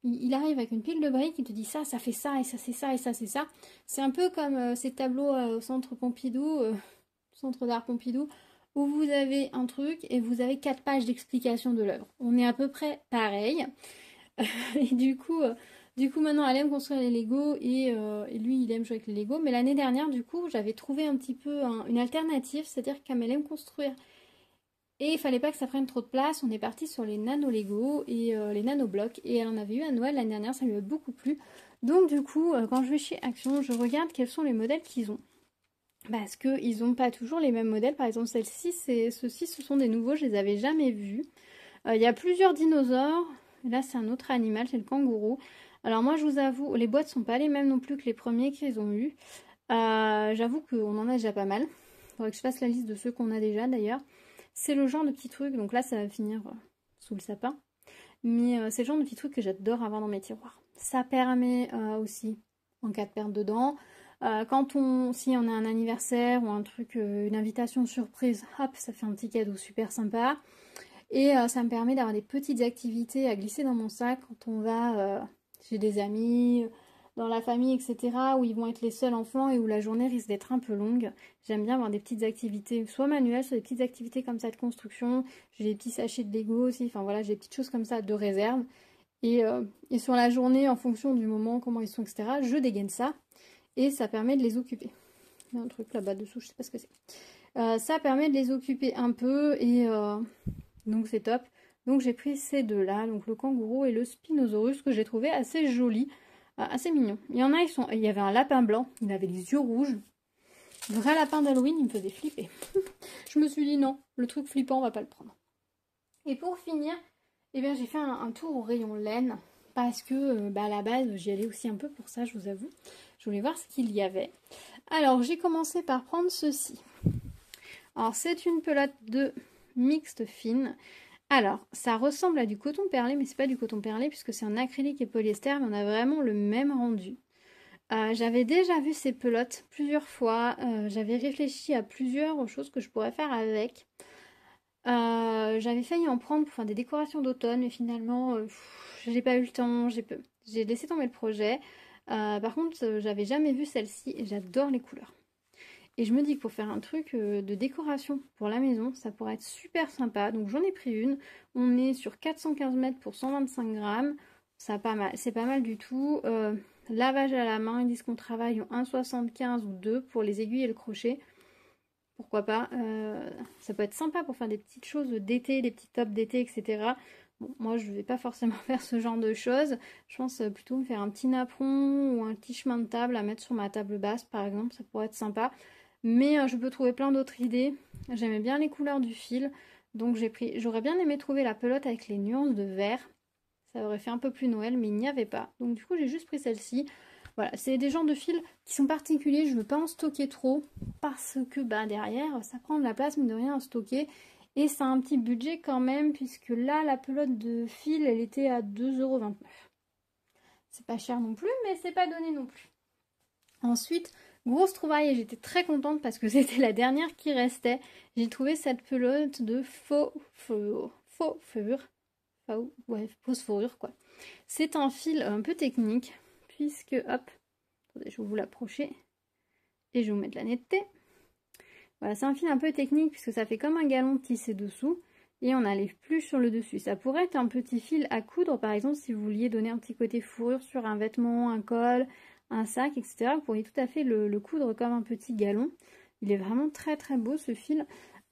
Il arrive avec une pile de briques, il te dit ça fait ça, et ça c'est ça, et ça c'est ça. C'est un peu comme ces tableaux au centre Pompidou, centre d'art Pompidou, où vous avez un truc et vous avez 4 pages d'explication de l'œuvre. On est à peu près pareil. Et du coup, maintenant, elle aime construire les Lego et lui, il aime jouer avec les Lego. Mais l'année dernière, du coup, j'avais trouvé un petit peu une alternative, c'est-à-dire qu'elle aime construire. Et il fallait pas que ça prenne trop de place. On est parti sur les nano Lego et les nano blocs. Et elle en avait eu à Noël l'année dernière, ça lui a beaucoup plu. Donc du coup, quand je vais chez Action, je regarde quels sont les modèles qu'ils ont. Parce qu'ils n'ont pas toujours les mêmes modèles. Par exemple, ceux-ci, ce sont des nouveaux, je les avais jamais vus. Il y a plusieurs dinosaures. Là, c'est un autre animal, c'est le kangourou. Alors moi, je vous avoue, les boîtes sont pas les mêmes non plus que les premiers qu'ils ont eu. J'avoue qu'on en a déjà pas mal. Il faudrait que je fasse la liste de ceux qu'on a déjà d'ailleurs. C'est le genre de petits trucs, donc là, ça va finir sous le sapin. Mais c'est le genre de petits trucs que j'adore avoir dans mes tiroirs. Ça permet aussi, en cas de perte dedans, si on a un anniversaire ou un truc, une invitation surprise, hop, ça fait un petit cadeau super sympa. Et ça me permet d'avoir des petites activités à glisser dans mon sac quand on va chez des amis, dans la famille, etc. où ils vont être les seuls enfants et où la journée risque d'être un peu longue. J'aime bien avoir des petites activités, soit manuelles, soit des petites activités comme ça de construction. J'ai des petits sachets de Lego aussi, enfin voilà, j'ai des petites choses comme ça de réserve. Et sur la journée, en fonction du moment, comment ils sont, etc., je dégaine ça. Et ça permet de les occuper. Il y a un truc là-bas dessous, je sais pas ce que c'est. Ça permet de les occuper un peu et donc c'est top. Donc j'ai pris ces deux-là, donc le kangourou et le Spinosaurus, que j'ai trouvé assez joli, assez mignon. Il y en a, il y avait un lapin blanc, il avait les yeux rouges. Vrai lapin d'Halloween, il me faisait flipper. Je me suis dit non, le truc flippant, on va pas le prendre. Et pour finir, eh bien, j'ai fait un tour au rayon laine, parce que à la base, j'y allais aussi un peu pour ça, je vous avoue. Je voulais voir ce qu'il y avait. Alors, j'ai commencé par prendre ceci. Alors, c'est une pelote de mixte fine. Alors, ça ressemble à du coton perlé, mais c'est pas du coton perlé puisque c'est en acrylique et polyester, mais on a vraiment le même rendu. J'avais déjà vu ces pelotes plusieurs fois. J'avais réfléchi à plusieurs choses que je pourrais faire avec. J'avais failli en prendre pour faire des décorations d'automne, mais finalement, j'ai pas eu le temps, j'ai laissé tomber le projet. Par contre, j'avais jamais vu celle-ci et j'adore les couleurs. Et je me dis que pour faire un truc de décoration pour la maison, ça pourrait être super sympa. Donc j'en ai pris une. On est sur 415 mètres pour 125 grammes. Ça pas mal, c'est pas mal du tout. Lavage à la main, ils disent qu'on travaille en 1,75 ou 2 pour les aiguilles et le crochet. Pourquoi pas. Ça peut être sympa pour faire des petites choses d'été, des petits tops d'été, etc. Bon, moi je vais pas forcément faire ce genre de choses. Je pense plutôt me faire un petit napperon ou un petit chemin de table à mettre sur ma table basse par exemple. Ça pourrait être sympa. Mais je peux trouver plein d'autres idées. J'aimais bien les couleurs du fil. Donc j'aurais bien aimé trouver la pelote avec les nuances de vert. Ça aurait fait un peu plus Noël, mais il n'y avait pas. Donc du coup, j'ai juste pris celle-ci. Voilà, c'est des genres de fils qui sont particuliers. Je ne veux pas en stocker trop parce que derrière, ça prend de la place, mais de rien à stocker. Et ça a un petit budget quand même, puisque là, la pelote de fil, elle était à 2,29 €. C'est pas cher non plus, mais c'est pas donné non plus. Ensuite, grosse trouvaille, et j'étais très contente parce que c'était la dernière qui restait. J'ai trouvé cette pelote de fausse fourrure quoi. C'est un fil un peu technique, puisque, hop, attendez, je vais vous l'approcher, et je vais vous mettre la netteté. Voilà, c'est un fil un peu technique, puisque ça fait comme un galon tissé dessous, et on a les pluches sur le dessus. Ça pourrait être un petit fil à coudre, par exemple, si vous vouliez donner un petit côté fourrure sur un vêtement, un col, un sac, etc. Vous pourriez tout à fait le coudre comme un petit galon. Il est vraiment très très beau ce fil.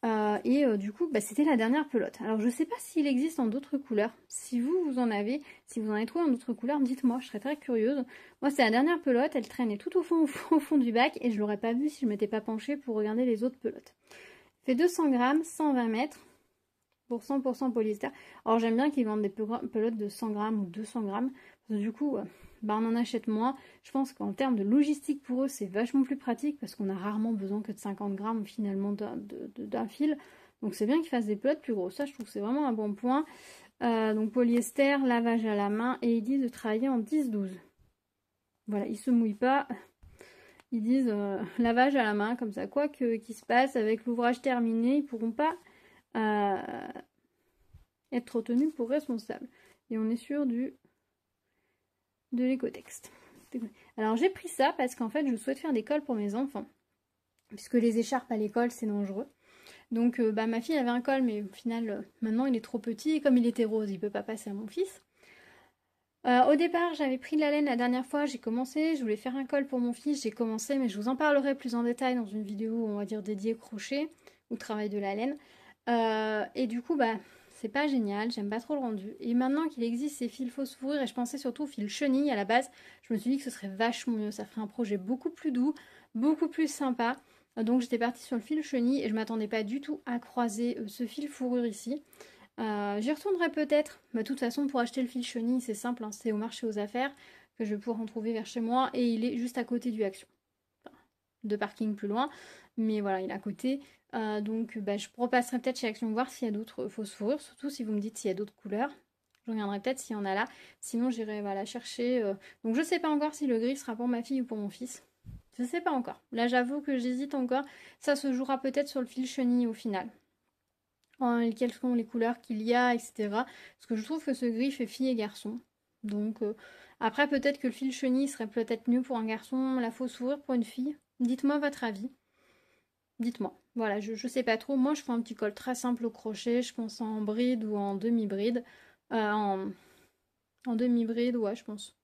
Du coup, c'était la dernière pelote. Alors, je ne sais pas s'il existe en d'autres couleurs. Si vous en avez, si vous en avez trouvé en d'autres couleurs, dites-moi, je serais très curieuse. Moi, c'est la dernière pelote, elle traînait tout au fond du bac et je ne l'aurais pas vue si je ne m'étais pas penchée pour regarder les autres pelotes. Fait 200 grammes, 120 mètres pour 100% polyester. Alors, j'aime bien qu'ils vendent des pelotes de 100 grammes ou 200 grammes. Parce que du coup, on en achète moins. Je pense qu'en termes de logistique pour eux, c'est vachement plus pratique parce qu'on a rarement besoin que de 50 grammes finalement d'un fil. Donc c'est bien qu'ils fassent des pelotes plus grosses. Ça, je trouve que c'est vraiment un bon point. Donc polyester, lavage à la main et ils disent de travailler en 10-12. Voilà, ils se mouillent pas. Ils disent lavage à la main, comme ça, quoi qu'il se passe avec l'ouvrage terminé, ils pourront pas être tenus pour responsables. Et on est sur de l'écotexte. Alors j'ai pris ça parce qu'en fait je souhaite faire des cols pour mes enfants. Puisque les écharpes à l'école c'est dangereux. Donc ma fille avait un col mais au final maintenant il est trop petit et comme il était rose il peut pas passer à mon fils. Au départ j'avais pris de la laine la dernière fois, j'ai commencé, je voulais faire un col pour mon fils, j'ai commencé mais je vous en parlerai plus en détail dans une vidéo on va dire dédiée crochet ou travail de la laine. Et du coup c'est pas génial, j'aime pas trop le rendu. Et maintenant qu'il existe ces fils fausse fourrure, et je pensais surtout aux fils chenilles à la base, je me suis dit que ce serait vachement mieux. Ça ferait un projet beaucoup plus doux, beaucoup plus sympa. Donc j'étais partie sur le fil chenille et je m'attendais pas du tout à croiser ce fil fourrure ici. J'y retournerai peut-être. De toute façon, pour acheter le fil chenille, c'est simple, hein, c'est au marché aux affaires que je vais pouvoir en trouver vers chez moi et il est juste à côté du Action. Enfin, 2 parkings plus loin, mais voilà, il est à côté. Donc je repasserai peut-être chez Action voir s'il y a d'autres fausses fourrures, surtout si vous me dites s'il y a d'autres couleurs. Je regarderai peut-être s'il y en a là. Sinon j'irai chercher. Donc je sais pas encore si le gris sera pour ma fille ou pour mon fils. Je sais pas encore. Là j'avoue que j'hésite encore. Ça se jouera peut-être sur le fil chenille au final. Quelles sont les couleurs qu'il y a, etc. Parce que je trouve que ce gris fait fille et garçon. Donc après peut-être que le fil chenille serait peut-être mieux pour un garçon, la fausse fourrure pour une fille. Dites-moi votre avis. Dites-moi. Voilà, je sais pas trop. Moi, je fais un petit col très simple au crochet. Je pense en bride ou en demi-bride. En demi-bride, ouais, je pense.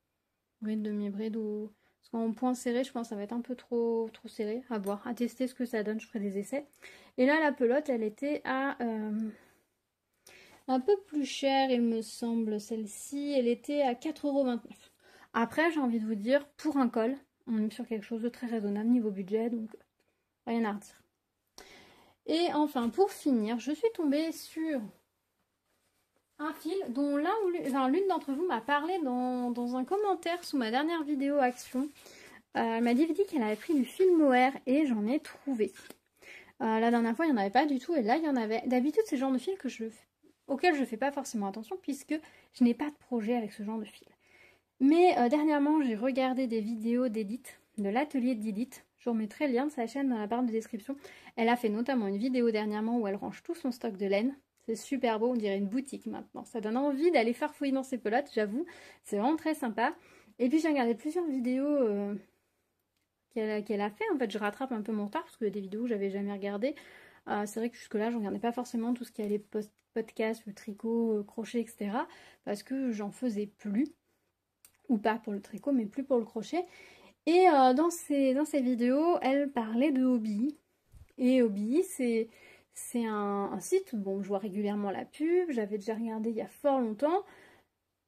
Bride, demi-bride ou... Parce qu'en point serré, je pense que ça va être un peu trop serré. À voir, à tester ce que ça donne. Je ferai des essais. Et là, la pelote, elle était un peu plus chère, il me semble, celle-ci. Elle était à 4,29 €. Après, j'ai envie de vous dire, pour un col, on est sur quelque chose de très raisonnable niveau budget, donc rien à redire. Et enfin, pour finir, je suis tombée sur un fil dont l'une d'entre vous m'a parlé dans un commentaire sous ma dernière vidéo action. Elle m'a dit qu'elle avait pris du fil mohair et j'en ai trouvé. La dernière fois, il n'y en avait pas du tout et là, il y en avait. D'habitude, c'est le genre de fil auquel je ne fais pas forcément attention puisque je n'ai pas de projet avec ce genre de fil. Mais dernièrement, j'ai regardé des vidéos d'Edith, de l'atelier d'Edith. Je vous remettrai le lien de sa chaîne dans la barre de description. Elle a fait notamment une vidéo dernièrement où elle range tout son stock de laine. C'est super beau, on dirait une boutique maintenant. Ça donne envie d'aller farfouiller dans ses pelotes, j'avoue. C'est vraiment très sympa. Et puis j'ai regardé plusieurs vidéos qu'elle a fait. En fait, je rattrape un peu mon retard parce qu'il y a des vidéos que j'avais jamais regardées. C'est vrai que jusque-là, je regardais pas forcément tout ce qui allait podcast, le tricot, crochet, etc. Parce que j'en faisais plus. Ou pas pour le tricot, mais plus pour le crochet. Et dans ces vidéos, elle parlait de Hobbii. Et Hobbii, c'est un site, bon, je vois régulièrement la pub, j'avais déjà regardé il y a fort longtemps,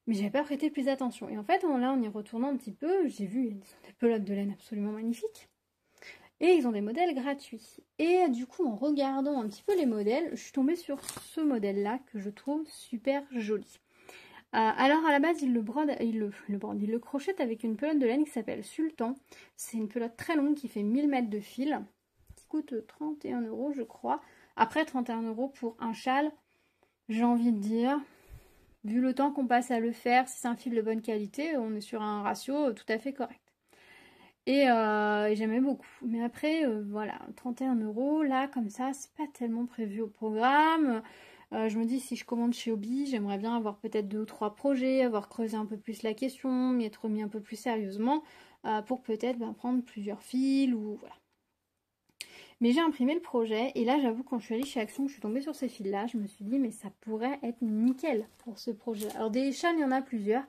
mais j'avais pas prêté plus attention. Et en fait, là, en y retournant un petit peu, j'ai vu des pelotes de laine absolument magnifiques. Et ils ont des modèles gratuits. Et du coup, en regardant un petit peu les modèles, je suis tombée sur ce modèle-là que je trouve super joli. Alors à la base, il le crochette avec une pelote de laine qui s'appelle Sultan. C'est une pelote très longue qui fait 1000 mètres de fil, qui coûte 31 € je crois. Après 31 € pour un châle, j'ai envie de dire, vu le temps qu'on passe à le faire, si c'est un fil de bonne qualité, on est sur un ratio tout à fait correct. Et j'aimais beaucoup. Mais après, voilà, 31 €, là, comme ça, c'est pas tellement prévu au programme. Je me dis, si je commande chez Hobbii, j'aimerais bien avoir peut-être 2 ou 3 projets, avoir creusé un peu plus la question, m'y être remis un peu plus sérieusement, pour peut-être prendre plusieurs fils ou voilà. Mais j'ai imprimé le projet et là, j'avoue, quand je suis allée chez Action, je suis tombée sur ces fils-là, je me suis dit, mais ça pourrait être nickel pour ce projet. Alors des châles, il y en a plusieurs.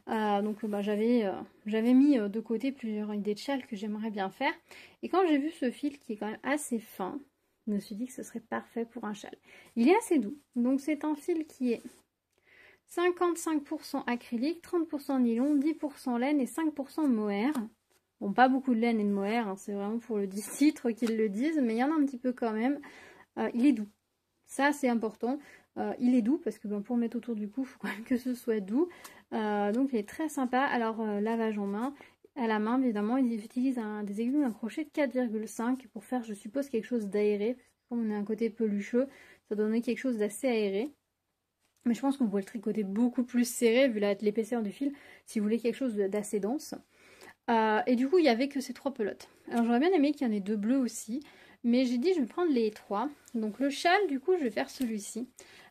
Donc j'avais mis de côté plusieurs idées de châles que j'aimerais bien faire. Et quand j'ai vu ce fil qui est quand même assez fin, je me suis dit que ce serait parfait pour un châle. Il est assez doux. Donc c'est un fil qui est 55% acrylique, 30% nylon, 10% laine et 5% mohair. Bon, pas beaucoup de laine et de mohair, hein, c'est vraiment pour le titre qu'ils le disent, mais il y en a un petit peu quand même. Il est doux. Ça, c'est important. Il est doux parce que pour le mettre autour du cou, il faut quand même que ce soit doux. Donc, il est très sympa. Alors, lavage en main. À la main, évidemment, ils utilisent des aiguilles d'un crochet de 4,5 pour faire, je suppose, quelque chose d'aéré. Comme on a un côté pelucheux, ça donne quelque chose d'assez aéré. Mais je pense que vous pouvez le tricoter beaucoup plus serré vu l'épaisseur du fil si vous voulez quelque chose d'assez dense. Et du coup, il n'y avait que ces 3 pelotes. Alors, j'aurais bien aimé qu'il y en ait 2 bleus aussi. Mais j'ai dit, je vais prendre les 3. Donc, le châle, du coup, je vais faire celui-ci.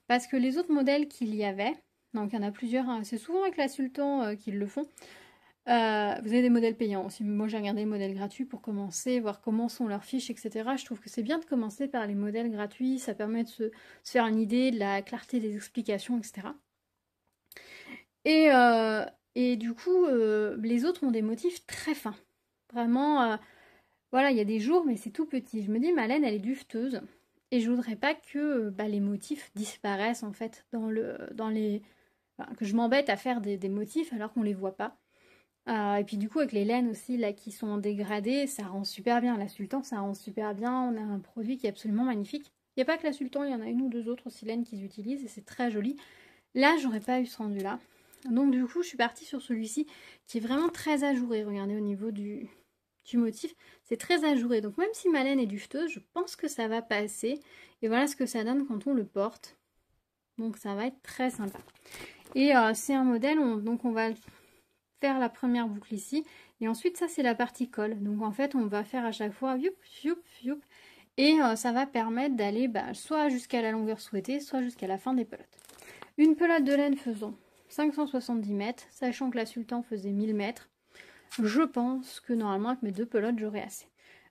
Parce que les autres modèles qu'il y avait, donc il y en a plusieurs, hein, c'est souvent avec la Sultan qu'ils le font. Vous avez des modèles payants aussi. Moi, j'ai regardé les modèles gratuits pour commencer, voir comment sont leurs fiches, etc. Je trouve que c'est bien de commencer par les modèles gratuits. Ça permet de se faire une idée de la clarté des explications, etc. Et du coup, les autres ont des motifs très fins. Vraiment, voilà, il y a des jours, mais c'est tout petit. Je me dis, ma laine, elle est duveteuse. Et je voudrais pas que les motifs disparaissent, en fait, enfin, que je m'embête à faire des motifs alors qu'on les voit pas. Et puis du coup, avec les laines aussi, là, qui sont en dégradé, ça rend super bien. La Sultan, ça rend super bien. On a un produit qui est absolument magnifique. Il n'y a pas que la Sultan, il y en a une ou deux autres aussi laines qu'ils utilisent et c'est très joli. Là, j'aurais pas eu ce rendu-là. Donc du coup, je suis partie sur celui-ci qui est vraiment très ajouré. Regardez au niveau du motif, c'est très ajouré. Donc même si ma laine est duveteuse, je pense que ça va passer. Et voilà ce que ça donne quand on le porte. Donc ça va être très sympa. Et c'est un modèle, donc on va faire la première boucle ici. Et ensuite, ça c'est la partie colle. Donc en fait, on va faire à chaque fois youp, youp, youp. Et ça va permettre d'aller soit jusqu'à la longueur souhaitée, soit jusqu'à la fin des pelotes. Une pelote de laine faisant 570 mètres, sachant que la Sultan faisait 1000 mètres. Je pense que normalement avec mes 2 pelotes j'aurai assez.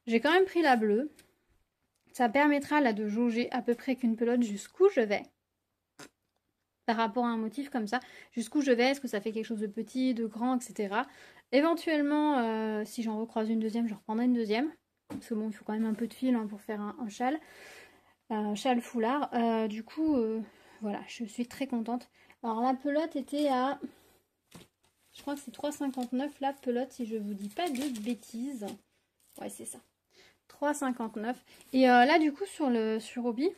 J'ai quand même pris la bleue. Ça permettra là de jauger à peu près qu'une pelote jusqu'où je vais. Par rapport à un motif comme ça. Jusqu'où je vais, est-ce que ça fait quelque chose de petit, de grand, etc. Éventuellement, si j'en recroise une deuxième, je reprendrai une deuxième. Parce que bon, il faut quand même un peu de fil pour faire un châle. Châle foulard. Du coup, voilà, je suis très contente. Alors la pelote était à, je crois que c'est 3,59 la pelote si je vous dis pas de bêtises. Ouais, c'est ça. 3,59. Et là du coup sur Obi,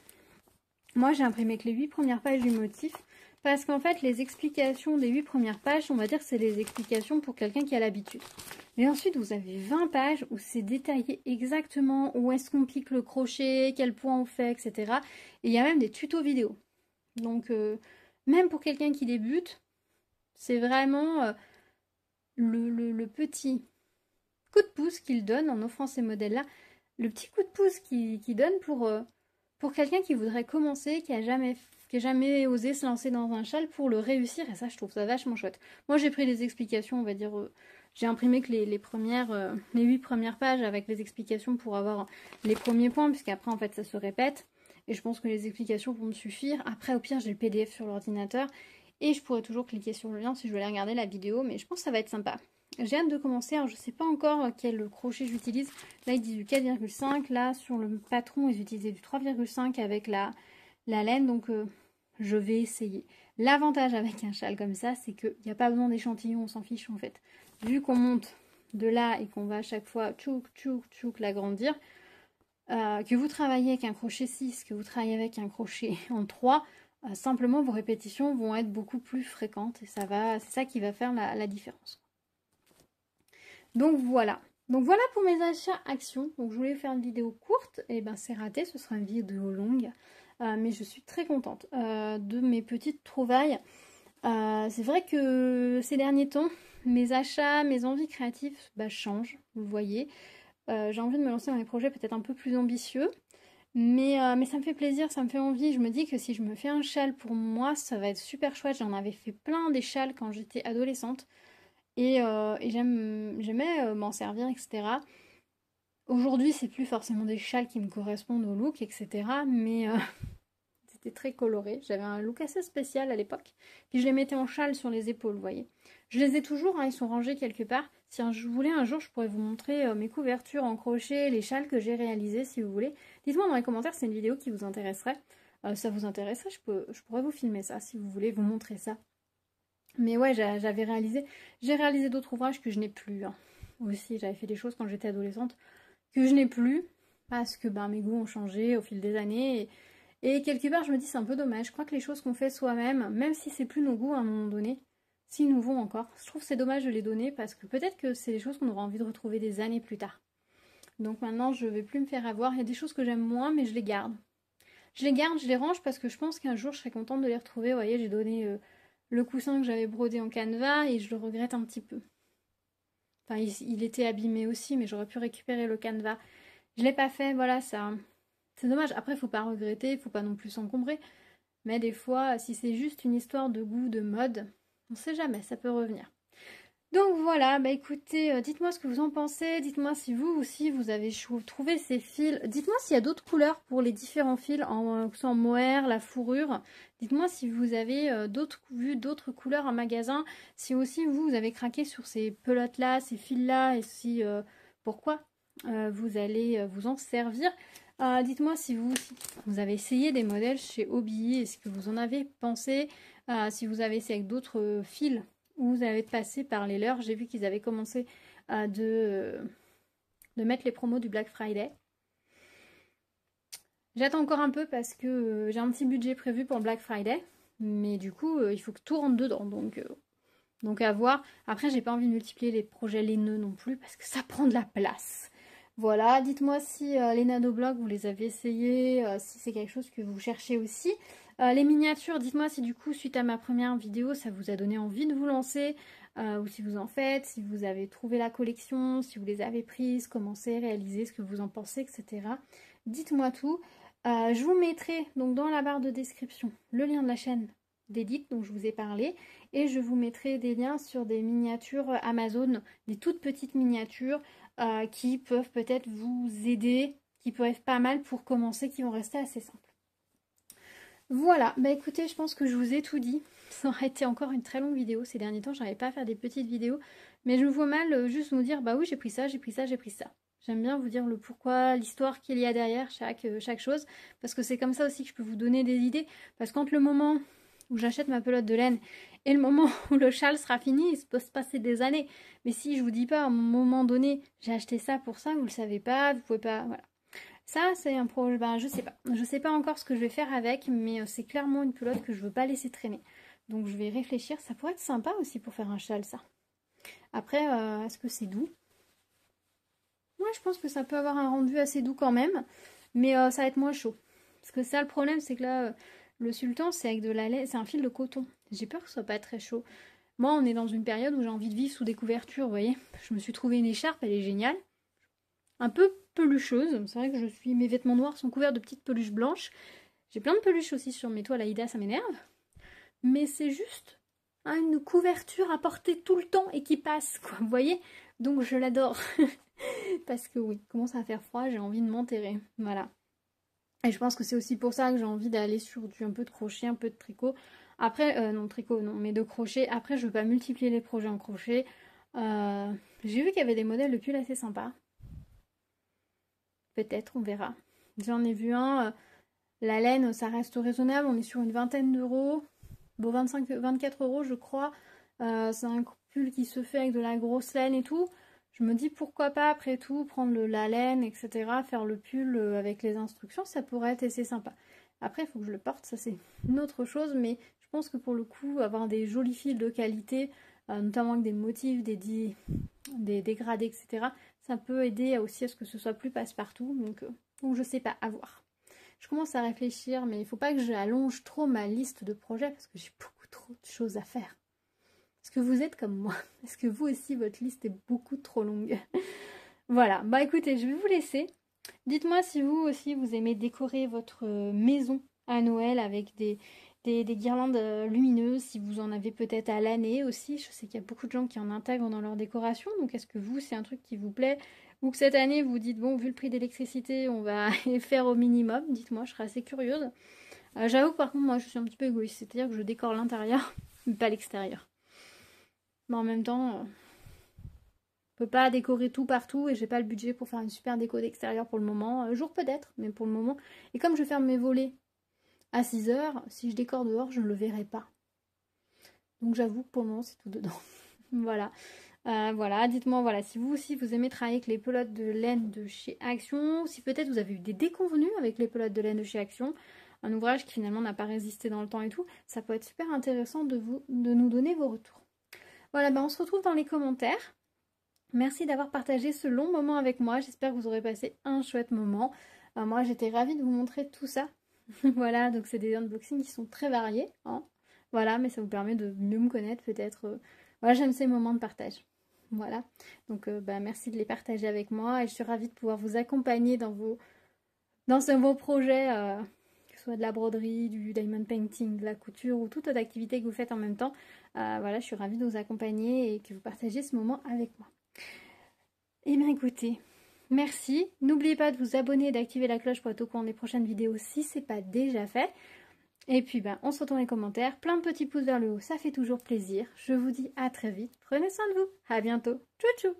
moi j'ai imprimé que les 8 premières pages du motif. Parce qu'en fait, les explications des 8 premières pages, on va dire que c'est les explications pour quelqu'un qui a l'habitude. Mais ensuite, vous avez 20 pages où c'est détaillé exactement où est-ce qu'on pique le crochet, quel point on fait, etc. Et il y a même des tutos vidéo. Donc, même pour quelqu'un qui débute, c'est vraiment le petit coup de pouce qu'il donne en offrant ces modèles-là. Le petit coup de pouce qu'il donne pour quelqu'un qui voudrait commencer, qui a jamais osé se lancer dans un châle pour le réussir. Et ça, je trouve ça vachement chouette. Moi, j'ai pris les explications, on va dire... j'ai imprimé que les 8 premières pages avec les explications pour avoir les premiers points, puisqu'après, en fait, ça se répète. Et je pense que les explications vont me suffire. Après, au pire, j'ai le PDF sur l'ordinateur. Et je pourrais toujours cliquer sur le lien si je veux aller regarder la vidéo. Mais je pense que ça va être sympa. J'ai hâte de commencer. Alors, je ne sais pas encore quel crochet j'utilise. Là, ils disent du 4,5. Là, sur le patron, ils utilisaient du 3,5 avec la laine. Donc, je vais essayer. L'avantage avec un châle comme ça, c'est qu'il n'y a pas besoin d'échantillon. On s'en fiche, en fait. Vu qu'on monte de là et qu'on va à chaque fois tchouk, tchouk, tchouk l'agrandir, que vous travaillez avec un crochet 6, que vous travaillez avec un crochet en 3, simplement vos répétitions vont être beaucoup plus fréquentes et c'est ça qui va faire la différence. Donc voilà. Donc voilà pour mes achats actions. Donc je voulais faire une vidéo courte, et ben c'est raté, ce sera une vidéo longue. Mais je suis très contente de mes petites trouvailles. C'est vrai que ces derniers temps, mes achats, mes envies créatives changent, vous le voyez. J'ai envie de me lancer dans des projets peut-être un peu plus ambitieux. Mais ça me fait plaisir, ça me fait envie. Je me dis que si je me fais un châle pour moi, ça va être super chouette. J'en avais fait plein des châles quand j'étais adolescente. Et j'aimais m'en servir, etc. Aujourd'hui, c'est plus forcément des châles qui me correspondent au look, etc. Mais c'était très coloré. J'avais un look assez spécial à l'époque. Puis je les mettais en châle sur les épaules, vous voyez. Je les ai toujours, hein, ils sont rangés quelque part. Si je voulais un jour, je pourrais vous montrer mes couvertures en crochet, les châles que j'ai réalisés, si vous voulez. Dites-moi dans les commentaires si c'est une vidéo qui vous intéresserait. Ça vous intéresserait, je pourrais vous filmer ça, si vous voulez, vous montrer ça. Mais ouais, j'ai réalisé d'autres ouvrages que je n'ai plus. Hein. Aussi, j'avais fait des choses quand j'étais adolescente que je n'ai plus. Parce que mes goûts ont changé au fil des années. Et quelque part, je me dis c'est un peu dommage. Je crois que les choses qu'on fait soi-même, même si c'est plus nos goûts à un moment donné, s'ils nous vont encore, je trouve que c'est dommage de les donner parce que peut-être que c'est des choses qu'on aura envie de retrouver des années plus tard. Donc maintenant, je ne vais plus me faire avoir. Il y a des choses que j'aime moins, mais je les garde. Je les garde, je les range parce que je pense qu'un jour, je serai contente de les retrouver. Vous voyez, j'ai donné le coussin que j'avais brodé en canevas et je le regrette un petit peu. Enfin, il était abîmé aussi, mais j'aurais pu récupérer le canevas. Je ne l'ai pas fait, voilà, ça... C'est dommage. Après, il ne faut pas regretter, il ne faut pas non plus s'encombrer. Mais des fois, si c'est juste une histoire de goût, de mode, on ne sait jamais, ça peut revenir. Donc voilà, écoutez, dites-moi ce que vous en pensez. Dites-moi si vous aussi, vous avez trouvé ces fils. Dites-moi s'il y a d'autres couleurs pour les différents fils, que ce soit en mohair, la fourrure. Dites-moi si vous avez vu d'autres couleurs en magasin. Si aussi vous avez craqué sur ces pelotes-là, ces fils-là, et si pourquoi vous allez vous en servir. Dites-moi si vous avez essayé des modèles chez Hobby et ce que vous en avez pensé. Si vous avez essayé avec d'autres fils ou vous avez passé par les leurs. J'ai vu qu'ils avaient commencé de mettre les promos du Black Friday. J'attends encore un peu parce que j'ai un petit budget prévu pour le Black Friday. Mais du coup, il faut que tout rentre dedans. Donc à voir. Après, j'ai pas envie de multiplier les projets laineux non plus parce que ça prend de la place. Voilà, dites-moi si les nanoblogs, vous les avez essayés, si c'est quelque chose que vous cherchez aussi. Les miniatures, dites-moi si du coup, suite à ma première vidéo, ça vous a donné envie de vous lancer, ou si vous en faites, si vous avez trouvé la collection, si vous les avez prises, commencé, réalisé, ce que vous en pensez, etc. Dites-moi tout. Je vous mettrai donc dans la barre de description le lien de la chaîne d'Edith dont je vous ai parlé, et je vous mettrai des liens sur des miniatures Amazon, des toutes petites miniatures qui peuvent peut-être vous aider, qui peuvent être pas mal pour commencer, qui vont rester assez simples. Voilà, écoutez, je pense que je vous ai tout dit. Ça aurait été encore une très longue vidéo ces derniers temps, j'arrivais pas à faire des petites vidéos, mais je me vois mal juste vous dire, oui j'ai pris ça, j'ai pris ça, j'ai pris ça. J'aime bien vous dire le pourquoi, l'histoire qu'il y a derrière chaque chose, parce que c'est comme ça aussi que je peux vous donner des idées. Parce qu'entre le moment où j'achète ma pelote de laine et le moment où le châle sera fini, il peut se passer des années. Mais si je vous dis pas à un moment donné, j'ai acheté ça pour ça, vous le savez pas, vous pouvez pas, voilà. Ça, c'est un projet, ben, je sais pas. Je sais pas encore ce que je vais faire avec, mais c'est clairement une pelote que je veux pas laisser traîner. Donc je vais réfléchir, ça pourrait être sympa aussi pour faire un châle, ça. Après, est-ce que c'est doux? Ouais, je pense que ça peut avoir un rendu assez doux quand même, mais ça va être moins chaud. Parce que ça, le problème, c'est que là, le sultan, c'est avec de la laine, c'est un fil de coton. J'ai peur que ce soit pas très chaud. Moi, on est dans une période où j'ai envie de vivre sous des couvertures, vous voyez. Je me suis trouvé une écharpe, elle est géniale. Un peu pelucheuse, c'est vrai que mes vêtements noirs sont couverts de petites peluches blanches. J'ai plein de peluches aussi sur mes toiles Aïda, ça m'énerve. Mais c'est juste une couverture à porter tout le temps et qui passe, quoi, vous voyez. Donc je l'adore. Parce que oui, commence à faire froid, j'ai envie de m'enterrer. Voilà. Et je pense que c'est aussi pour ça que j'ai envie d'aller sur un peu de crochet, un peu de tricot. Après, non, tricot, non, mais de crochet. Après, je veux pas multiplier les projets en crochet. J'ai vu qu'il y avait des modèles de pull assez sympas. Peut-être, on verra. J'en ai vu un. La laine, ça reste raisonnable. On est sur une vingtaine d'euros. Bon, 24 euros, je crois. C'est un pull qui se fait avec de la grosse laine et tout. Je me dis pourquoi pas après tout prendre la laine, etc. Faire le pull avec les instructions, ça pourrait être assez sympa. Après, il faut que je le porte, ça c'est une autre chose, mais je pense que pour le coup, avoir des jolis fils de qualité, notamment avec des motifs, des dégradés, etc., ça peut aider aussi à ce que ce soit plus passe-partout. Donc je sais pas, à voir. Je commence à réfléchir, mais il faut pas que j'allonge trop ma liste de projets parce que j'ai beaucoup trop de choses à faire. Est-ce que vous êtes comme moi? Est-ce que vous aussi, votre liste est beaucoup trop longue? Voilà, bah écoutez, je vais vous laisser. Dites-moi si vous aussi, vous aimez décorer votre maison à Noël avec des guirlandes lumineuses, si vous en avez peut-être à l'année aussi. Je sais qu'il y a beaucoup de gens qui en intègrent dans leur décoration, donc est-ce que vous, c'est un truc qui vous plaît? Ou que cette année, vous dites, bon, vu le prix d'électricité, on va faire au minimum. Dites-moi, je serais assez curieuse. J'avoue que par contre, moi, je suis un petit peu égoïste, c'est-à-dire que je décore l'intérieur, mais pas l'extérieur. Mais en même temps, je peux pas décorer tout partout et j'ai pas le budget pour faire une super déco d'extérieur pour le moment. Un jour peut-être, mais pour le moment. Et comme je ferme mes volets à 6 heures, si je décore dehors, je ne le verrai pas. Donc j'avoue que pour le moment, c'est tout dedans. Voilà. Voilà, dites-moi voilà, si vous aussi vous aimez travailler avec les pelotes de laine de chez Action, si peut-être vous avez eu des déconvenus avec les pelotes de laine de chez Action, un ouvrage qui finalement n'a pas résisté dans le temps et tout, ça peut être super intéressant de nous donner vos retours. Voilà, on se retrouve dans les commentaires. Merci d'avoir partagé ce long moment avec moi. J'espère que vous aurez passé un chouette moment. Moi, j'étais ravie de vous montrer tout ça. Voilà, donc c'est des unboxings qui sont très variés. Hein. Voilà, mais ça vous permet de mieux me connaître peut-être. Voilà, j'aime ces moments de partage. Voilà, donc merci de les partager avec moi et je suis ravie de pouvoir vous accompagner dans ce beau projet, que ce soit de la broderie, du diamond painting, de la couture ou toute autre activité que vous faites en même temps. Voilà, je suis ravie de vous accompagner et que vous partagiez ce moment avec moi. Eh bien écoutez, merci. N'oubliez pas de vous abonner et d'activer la cloche pour être au courant des prochaines vidéos si ce n'est pas déjà fait. Et puis on se retrouve dans les commentaires. Plein de petits pouces vers le haut, ça fait toujours plaisir. Je vous dis à très vite. Prenez soin de vous. À bientôt. Tchou tchou.